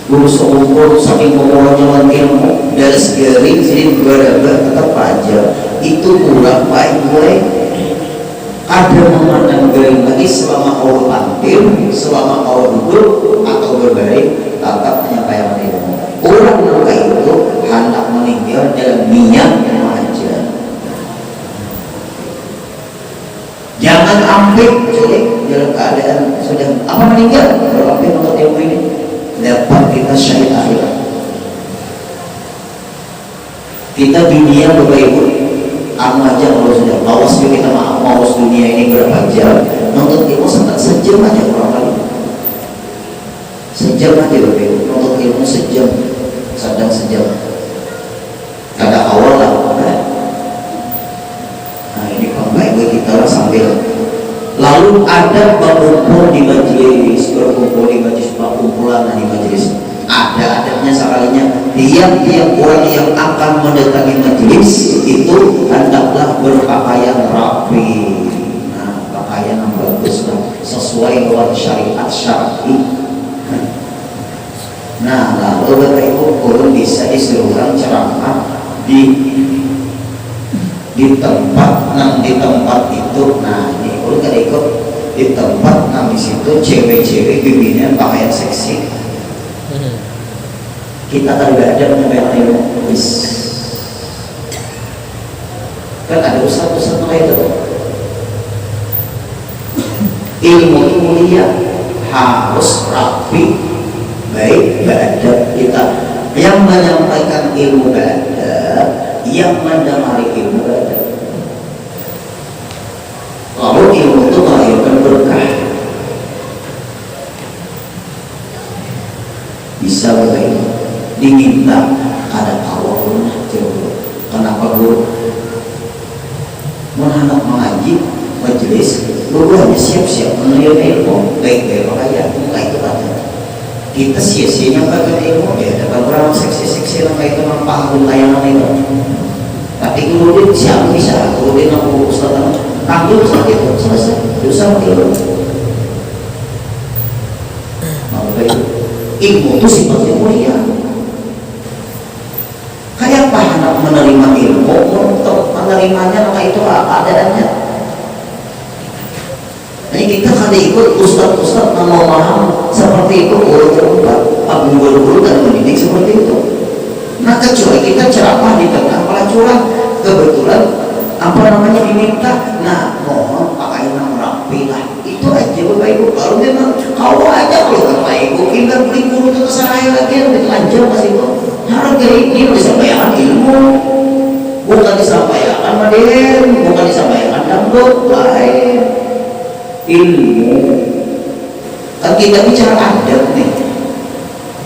guru seumur saking umurnya ilmu dari segeri sini berada tetap aja itu kurang baik gue. Ada memandang garing lagi selama kau tampil, selama kau duduk atau berbaring tetap menyampaikan ilmu. Orang mereka itu hendak meninggal dalam niat aja. Jangan ambil kecuali dalam keadaan sudah apa meninggal kalau ambil untuk ilmu ini dapat kita syahid akhirat. Kita dunia Bapak Ibu anu aja kalau sudah bawas kita mawas dunia ini berapa jam nonton ilmu sejam aja kurang kali sejam aja Bapak Ibu nonton ilmu sejam sedang sejam ada awal lah. Nah ini Bapak Ibu kita lah sambil lalu ada berkumpul di majelis, berkumpul di majelis, perkumpulan di majelis. Ada adabnya sekalinya. Tiap-tiap orang yang akan mendatangi majelis itu hendaklah berpakaian rapi. Nah, pakaian yang bagus lah, sesuai dengan syariat syar'i. Nah, lalu Bapak Ibu kurang bisa disuruh orang ceramah di tempat itu. Nah ini kalau nggak ikut di tempat di situ cewek-cewek bimbingan pakaian seksi, kita kan nggak ada menyampaikan ilmu kan ada usaha-usaha kayak itu. Ilmu itu mulia harus rapi baik beradab. Kita yang menyampaikan ilmu beradab, yang mendamari ilmu beradab. Lalu ilmu itu melahirkan berkah. Bisa bagaimana? Diminta ada awal kenapa guru? Menanak mengaji majelis, guru hanya siap-siap menerima ilmu baik-baik makanya bukan itu aja. Kita sia-sianya bagian ilmu ya ada beberapa seksi-seksi yang kayak itu paham layanan itu. Tapi guru dia siapa bisa? Guru dia nak ustaz tampil saat itu selesai dosa ilmu. Maka ilmu itu sifatnya mulia. Kayak apa hendak menerima ilmu untuk menerimanya maka itu adanya. Jadi kita kan ikut ustaz-ustaz yang mau paham seperti itu guru-guru dan mendidik seperti itu. Nah kecuali kita ceramah di tengah pelacuran kebetulan apa namanya diminta, nah mohon pakaian yang rapi lah itu aja Bapak Ibu. Kalau memang kau aja kalau Bapak Ibu kita beli guru itu kesalahan lagi lebih lanjut masih itu harus dari ini bisa bayangan ilmu Raden, bukan disampaikan dangdut lain ilmu. Kan kita bicara adab nih,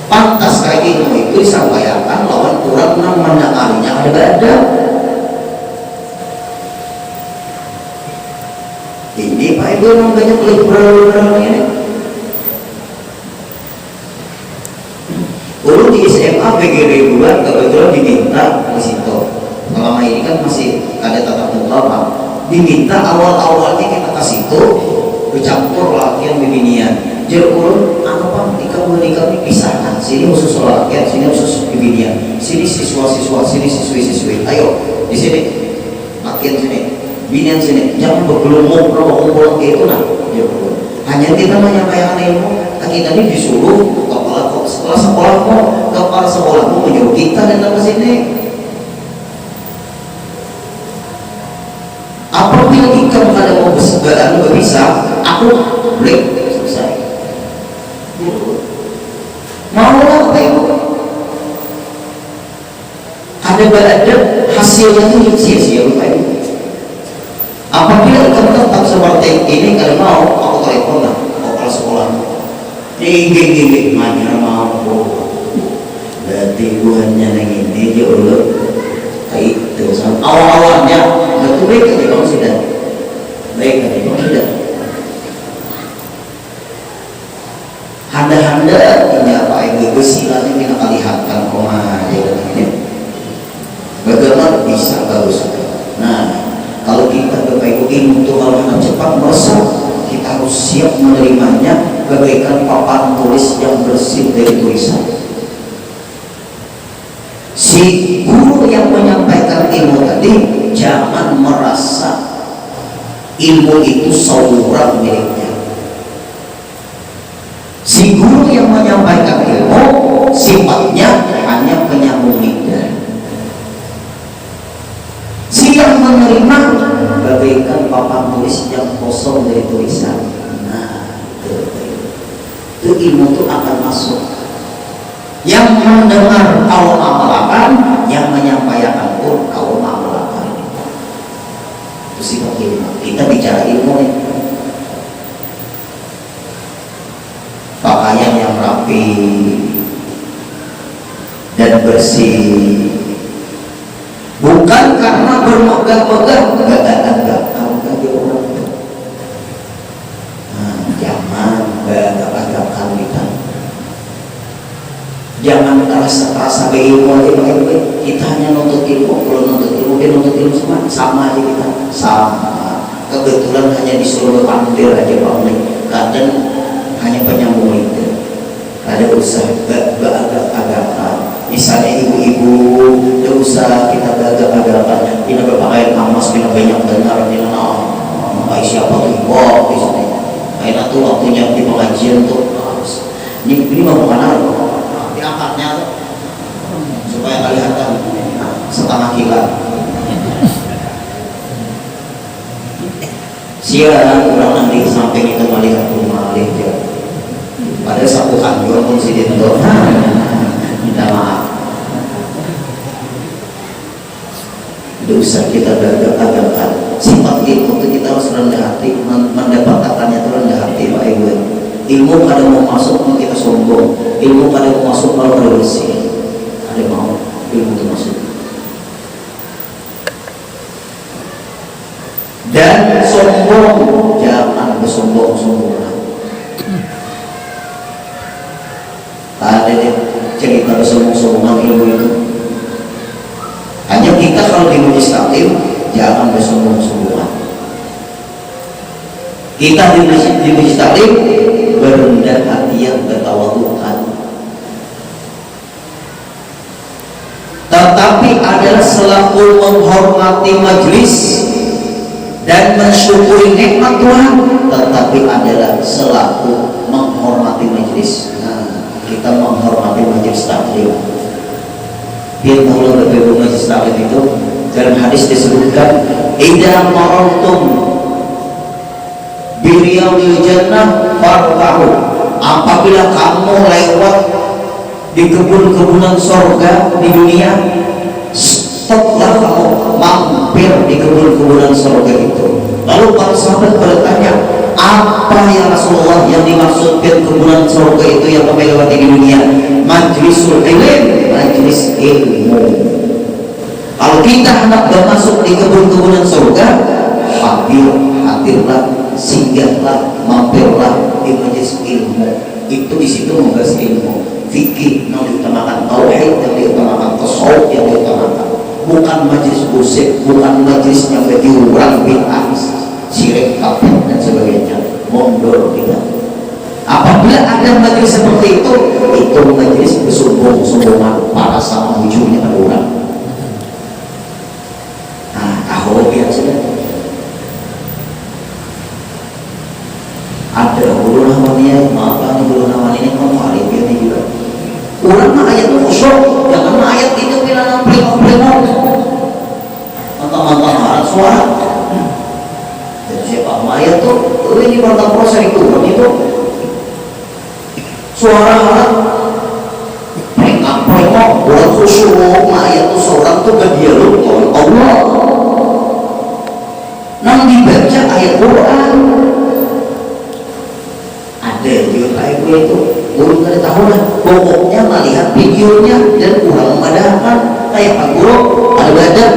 pantas kayak ilmu itu disampaikan lawan kurang mendengarnya ada adab. Ini Pak Ibu memang banyak liberal ini. Dulu di SMA PGD 2 kebetulan diminta di situ. Selama ini kan masih ada tatap muka Pak. Diminta awal-awalnya kita ke situ bercampur latihan bibinian. Jadi urut apa nikah pisahkan. Sini khusus latihan, sini khusus bibinian. Sini siswa-siswa, sini siswi-siswi. Ayo di sini latihan sini. Binian sini, jangan bergelumuk, kumpul itu nah. Hanya kita menyampaikan ilmu, kita ini disuruh kepala sekolahmu menyuruh kita datang ke sini. Apabila kita ada mau bisa, aku break selesai. Mau apa itu? Ada beradab, hasilnya itu sia-sia lupa itu. Apabila kamu tetap seperti ini, kalau mau aku telepon lah kepala sekolah. Gini, mana mau? Berarti buahnya yang ini jauh itu awal-awalnya betul baik aja kamu sudah handa-handa ini apa yang bersilat ini kita lihatkan koma ini bagaimana bisa bagus. Nah, kalau kita Bapak Ibu ilmu kalau hendak cepat meresap, kita harus siap menerimanya bagaikan papan tulis yang bersih dari tulisan. Si guru yang menyampaikan ilmu tadi jangan merasa ilmu itu seorang miliknya. Si guru yang menyampaikan ilmu sifatnya hanya penyambung lidah. Si yang menerima bagaikan papan tulis yang kosong dari tulisan. Nah, itu ilmu itu akan masuk. Yang mendengar Allah amalkan, yang menyampaikan pun Allah amalkan. Itu sifat ilmu. Kita bicara ilmu nih. Pakaian yang rapi dan bersih, bukan karena bermegah-megah, enggak kamu orang. Nah, jangan beragam-agam kita. Jangan rasa berilmu aja pakai kita hanya nuntut ilmu. Kalau nuntut ilmu dia nuntut ilmu sama aja kita sama. Kebetulan hanya disuruh berpandir aja Pak Uli. Kadang hanya penyambung lidah. Ada usaha beragam-agam. Misalnya ibu-ibu, ada usaha kita beragam-agam. Kita berpakaian emas, kita banyak dengar, kita kayak siapa tuh ibu di sini. Karena tuh waktunya di pengajian tuh. Ini mau kemana? Diangkatnya tuh supaya kelihatan setengah kilat. Siang kurang nanti samping itu melihat rumah aja. Pada satu kantor pun si Dinto minta maaf. Dosa kita beragam-agam. Sifat ilmu itu kita harus rendah hati, mendapatkannya itu rendah hati Pak Ibu. Ilmu kadang mau masuk mau kita sombong, ilmu kadang mau masuk malah kada bersih. Ada mau ilmu itu masuk. Dan sombong jangan bersombong-sombongan. Ada deh cerita bersombong-sombongan ilmu itu. Hanya kita kalau di majelis taklim jangan bersombong-sombongan. Kita di majelis taklim berendah hati yang bertawadhuan, tetapi adalah selaku menghormati majelis dan mensyukuri nikmat Tuhan, tetapi adalah selaku menghormati majelis. Nah, kita menghormati majelis taklim. Biar tahu lebih majelis taklim itu dalam hadis disebutkan idza marartum biriyadil jannah fartahu. Apabila kamu lewat di kebun-kebunan sorga di dunia, stoplah kamu mampir di kebun kebunan surga itu. Lalu para sahabat bertanya, apa ya Rasulullah yang dimaksudkan kebunan surga itu yang kami lewati di dunia? Majlisul ilm, majlis ilmu. Kalau kita hendak masuk di kebun-kebunan surga, hadirlah, singgahlah, mampirlah di majlis ilmu. Itu di situ membahas ilmu fikih yang diutamakan, tauhid yang diutamakan, tasawuf yang diutamakan. Bukan majlis gosip, bukan majlis yang bagi orang bid'ah, syirik, kafir dan sebagainya. Mundur kita. Apabila ada majlis seperti itu majlis bersombong-sombongan para sama ujungnya orang. Nah, tahu ya sudah. Ada guru namanya, maaf guru namanya ini kamu alif ini juga. Orang mah ayat itu khusyuk, jangan mah ayat itu bilang pleng-pleng. Mantap-mantap suara. Jadi siapa ayat tuh? Ini mantap proses itu, itu suara pleng-pleng. Orang khusyuk, ayat itu seorang tuh berdialog dengan Allah. Nang dibaca ayat Quran. Ada juga kayak gue itu. Guru kada tahu lah, pokoknya melihat videonya dan kurang memadamkan kayak Pak Guru ada badan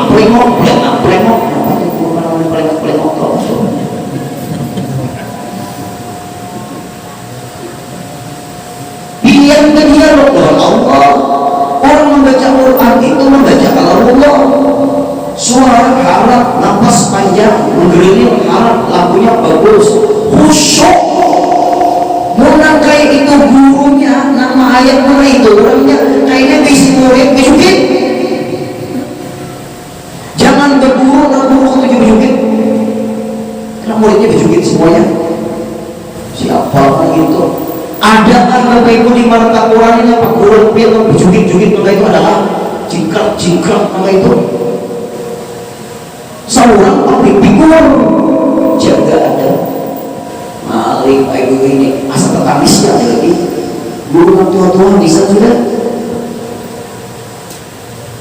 plengok apa itu guru namanya plengok apa dia dengan Allah. Orang membaca Quran itu membaca kalau Allah suara harap, nafas panjang, menggeliling harap, lagunya bagus, khusyuk. Menang kayak itu gurunya, nama ayat mana itu orangnya kayaknya bisi murid bejukin. Jangan berguru dan guru itu bejukin. Karena muridnya bejukin semuanya. Siapa gitu? Adakah Bapak Ibu di marta Quran ini Pak Guru yang bejukin-jukin maka itu adalah jingkrak maka itu. Seorang public figure jaga ada malik Pak Ibu ini asal tetamisnya ada lagi guru tua-tua bisa sudah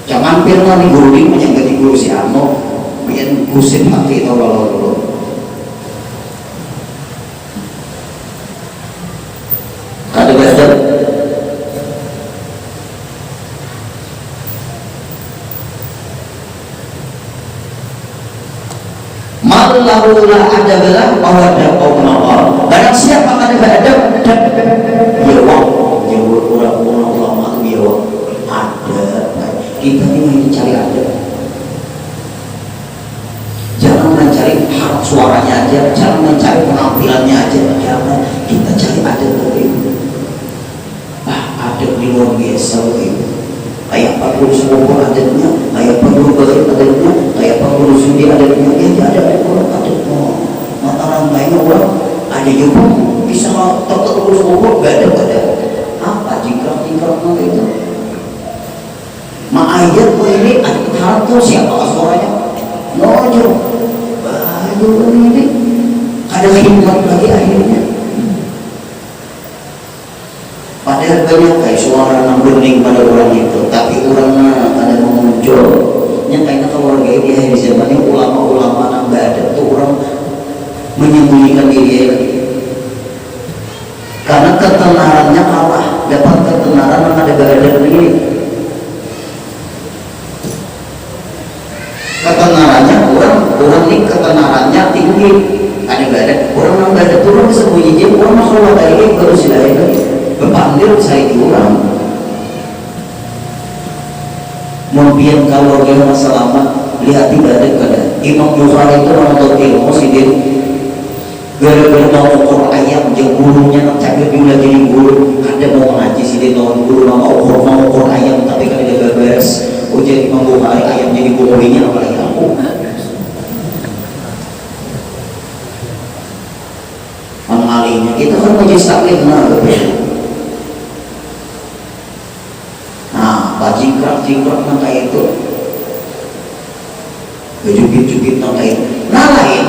jangan pernah nih guru ini menjaga di guru si Arno biar gusin hati itu lalu ada belajar Malahullah ada belah bahwa ada kaum nawar. Barang siapa ada beradab dan biawak, jauh orang ulama biawak ada. Kita ini cari ada. Jangan mencari harap suaranya aja, jangan mencari penampilannya aja, jangan kita cari ada begitu. Ada di luar biasa begitu. Kayak Pak Guru Sekolah adanya, kayak Pak Guru Baik adanya, kayak Pak Guru Sudi adanya, ya ada orang ada mata rantainya orang ada juga bisa tetap Guru Sekolah gak ada apa jingkrak nama itu ayat ini ada tahu siapa suaranya nojo baju ini ada hikmat lagi akhirnya. Padahal banyak kayak suara yang bening pada orang itu, tapi orangnya ada muncul. Yang kayaknya kalau orang kayak dia di zaman ini ulama-ulama yang nggak ada tuh orang menyembunyikan diri lagi. Karena ketenarannya kalah, dapat ketenaran yang ada gak ini. Ketenarannya orang ini ketenarannya tinggi, ada gak ada orang yang nggak ada tuh orang sembunyiin orang kalau ada ini baru silahkan lagi. Berpanggil saya diurang mungkin kalau dia masalah lihat ibadah pada Imam Bukhari itu orang tahu ilmu sidin gara-gara mau ukur ayam yang gurunya nak cakap dia jadi guru ada mau ngaji sidin lawan guru mau ukur ayam tapi kan dia beres ujian Imam Bukhari ayam jadi gurunya apalagi aku mengalihnya kita kan majlis taklim jingkrak kayak itu bejukit-jukit kayak lain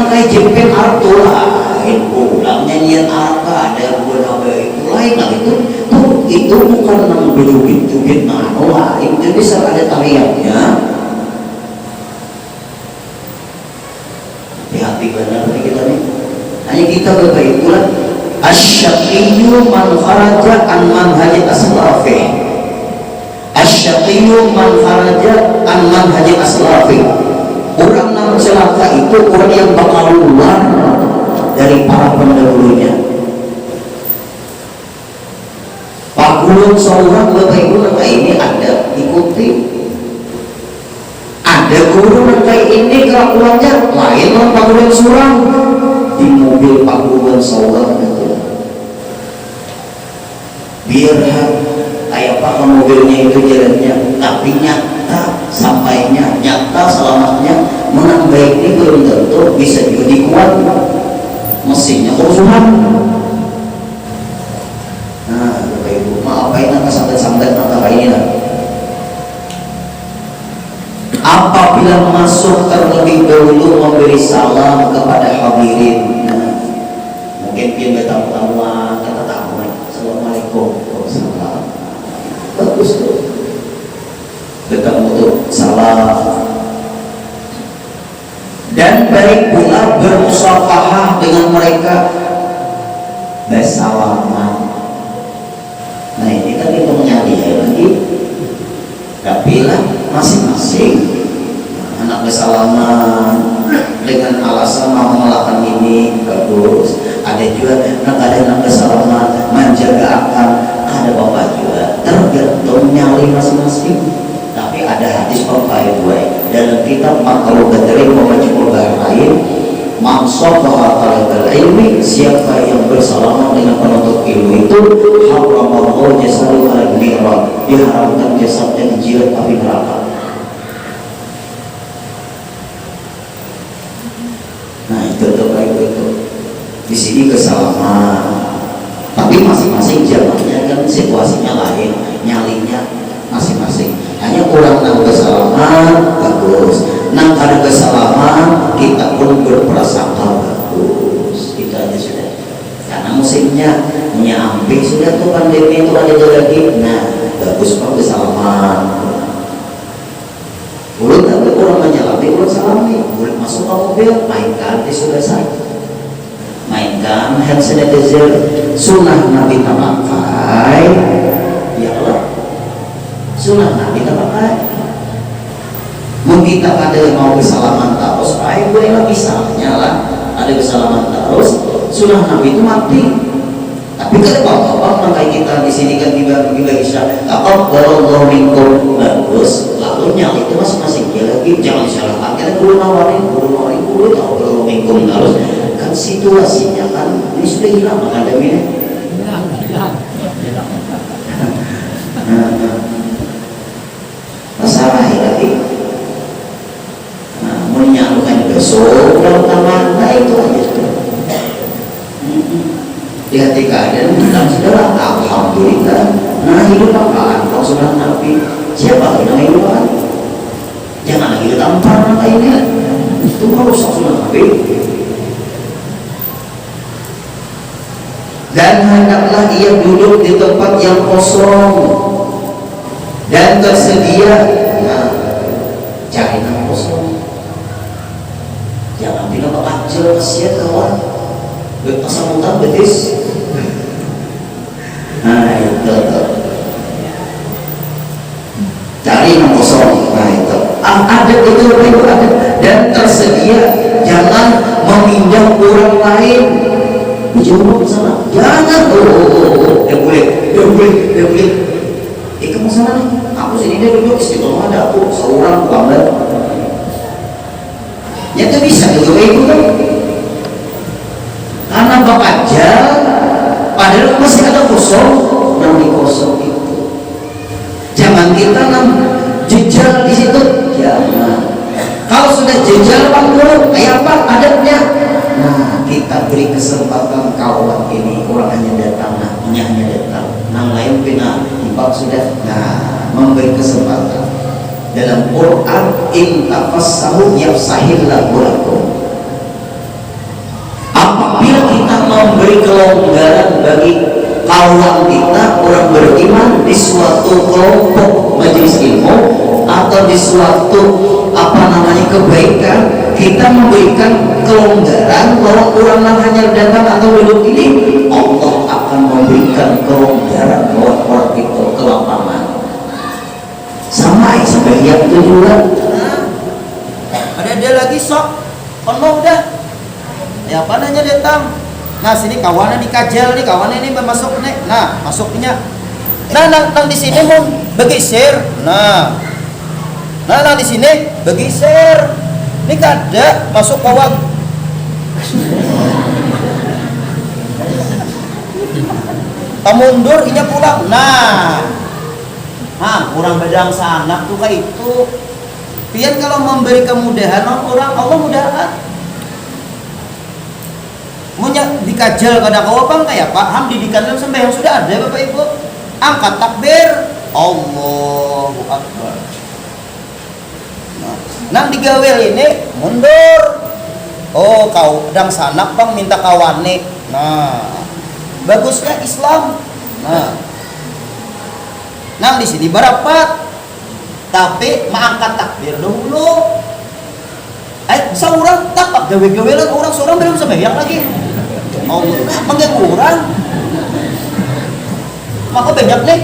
kayak jempel Arab tuh lain ulang nyanyian Arab ada buat apa itu lain lah itu bukan nang berjubit-jubit mano lain, jadi bisa ada tariannya. Hati-hati benar nih kita nih. Hanya kita berbaikulah asyaqiyyu man kharaja an manhaji aslafi. Asyaqiyyu man kharaja an manhaji aslafi. Orang yang celaka itu orang yang bakal keluar dari para pendahulunya. Pak Gulung seorang bapak ibu kayak ini ada ikuti. Ada guru kayak ini kelakuannya lain orang Pak Gulung surang di mobil Pak Gulung seorang itu. Biar kayak Pak mobilnya itu jalannya, tapi nyata sampainya, nyata selamatnya, menang baik ini belum tentu bisa juga dikuat mesinnya kerusuhan. Nah, Bapak Ibu, maapain nangka sambat-sambat nangka ini lah. Apabila masuk terlebih dahulu memberi salam kepada hadirin. Nah, mungkin dia bertamu-tamu kata tamu, assalamualaikum, waalaikumsalam. Bagus tuh. Bertamu tuh salam. Dan baik pula bermusafahah dengan mereka, bersalaman. Nah ini kan itu menyali lagi. Tapi lah masing-masing anak bersalaman dengan alasan mau melakukan ini bagus. Ada juga anak bersalaman menjaga akal. Ada bapak juga tergantung nyali masing-masing. Tapi ada hadis papai buai dalam kitab Maqalul Badri membaca bahasa lain, mansofah talabal ilmi, siapa yang bersalaman dengan penuntut ilmu itu haramallahu jasadu ala niran, diharamkan jasadnya dijilat api neraka. Nah itu itu di sini kesalaman, tapi masing-masing jalannya kan situasinya lain, nyalinya masing-masing. Hanya kurang nang kesalaman bagus, nang ada kesalaman kita pun berprasangka bagus. Kita aja sudah, karena musimnya nyampe sudah tuh pandemi itu ada lagi. Nah bagus pak kesalaman. Ulut tapi orang menyelami, ulut salami, ulut masuk ke mobil, mainkan di sudah saya, mainkan hand sanitizer, sunnah Nabi pakai, ya Allah. Sunnah Nabi kita pakai. Mungkin ada yang mau bersalaman terus, baik bolehlah misalnya lah ada bersalaman terus, sunnah Nabi itu mati. Tapi kalau bapak pakai kita di sini kan tiba-tiba isya, taqabbalallahu minkum bagus. Lalu nyali itu masing-masing dia lagi jangan disalahkan. Kita perlu nawarin, taqabbalallahu minkum terus. Kan situasinya kan ini sudah hilang pandemi ini. Hilang. Masalah lagi. Nah, menyalukan besok dalam taman, nah itu aja sudah. Di hati keadaan dan saudara, alhamdulillah. Nah hidup apaan? Kalau sudah Nabi, siapa lagi yang hidupan? Jangan lagi ditampar ini. Itu harus sudah Nabi. Dan hendaklah ia duduk di tempat yang kosong dan tersedia. Nah, cari tempat kosong. Jangan bilang kecil kasihan kawan. Berpasang utang betis. Nah itu. Cari tempat kosong. Nah itu. Ada itu ada dan tersedia. Jangan meminjam orang lain. Dijumpa ke sana. Jangan. Dia boleh. Kamu sana nih. Aku sini dia duduk istiqomah ada aku seorang gambar. Ya itu bisa juga itu kan. Karena bapak jal, padahal masih ada kosong, nanti kosong itu. Jangan kita jejal di situ. Jangan. Kalau sudah jejal panggung, kayak apa adabnya? Nah, kita beri kesempatan kawan ini orang hanya datang, hanya datang. Nang lain pina, ipak sudah. Nah, memberi kesempatan. Dalam Quran, in tafassahu yafsahillahu lakum. Apabila kita memberi kelonggaran bagi lawan kita orang beriman di suatu kelompok majelis ilmu atau di suatu kebaikan, kita memberikan kelonggaran bahwa orang yang hanya datang atau duduk ini, Allah akan memberikan kelonggaran bahwa orang itu ke lapangan sampai yang tujuan. Ada dia lagi sok penuh dah ya apa nanya datang. Nah sini kawannya dikajal nih, kawannya ini masuk nih, nah masuknya nah di sini mau bergeser, nah di sini bergeser, ini kada masuk kawan kamu mundur inya pulang, nah kurang bedang sanak tuh kayak itu. Pian kalau memberi kemudahan orang, Allah mudahan. Munya dikajal kada kau bang kayak Pak Ham didikan dalam sembahyang sudah ada Bapak Ibu. Angkat takbir, Allahu Akbar. Nang digawel ini mundur. Oh kau dang sanak bang minta kawane. Nah bagusnya Islam. Nang di sini berapat, tapi mengangkat takbir dulu. Seorang tak gawe-gawelan orang seorang belum sembahyang lagi. Oh, mengganggu orang. Maka banyak nih.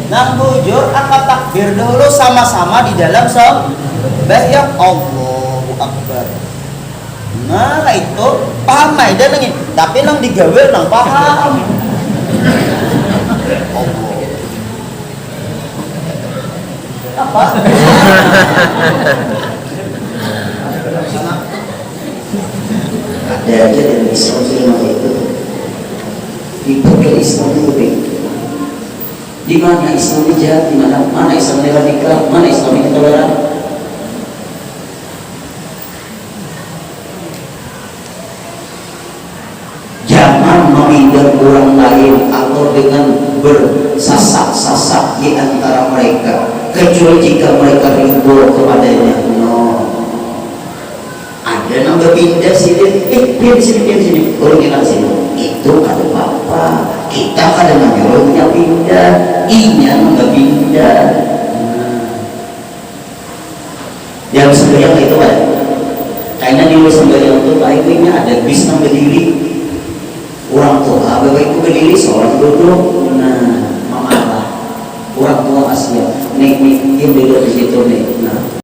Nang bujur angkat takbir dulu sama-sama di dalam sembahyang. Allahu Akbar. Nah itu paham aja nangin, tapi nang digawe nang paham. Allah. Apa? Ada aja dari Islam seperti itu. Dipakai Islam itu di mana Islam jahat, di mana Islam radikal, mana Islam intoleran. Jangan memindar orang lain atau dengan bersasak-sasak di antara mereka, kecuali jika mereka ridho kepadanya. Ada yang berpindah sini, dia di sini, orang yang sini, itu ada apa-apa. Kita kadang nyuruhnya pindah, inya nggak pindah. Yang sebenarnya itu ada, karena di luar sembahyang itu akhirnya ada bis yang berdiri. Orang tua, bapak ibu berdiri, seorang duduk. Nah, mama orang tua Asia, nih, dia duduk di situ nih. Nah,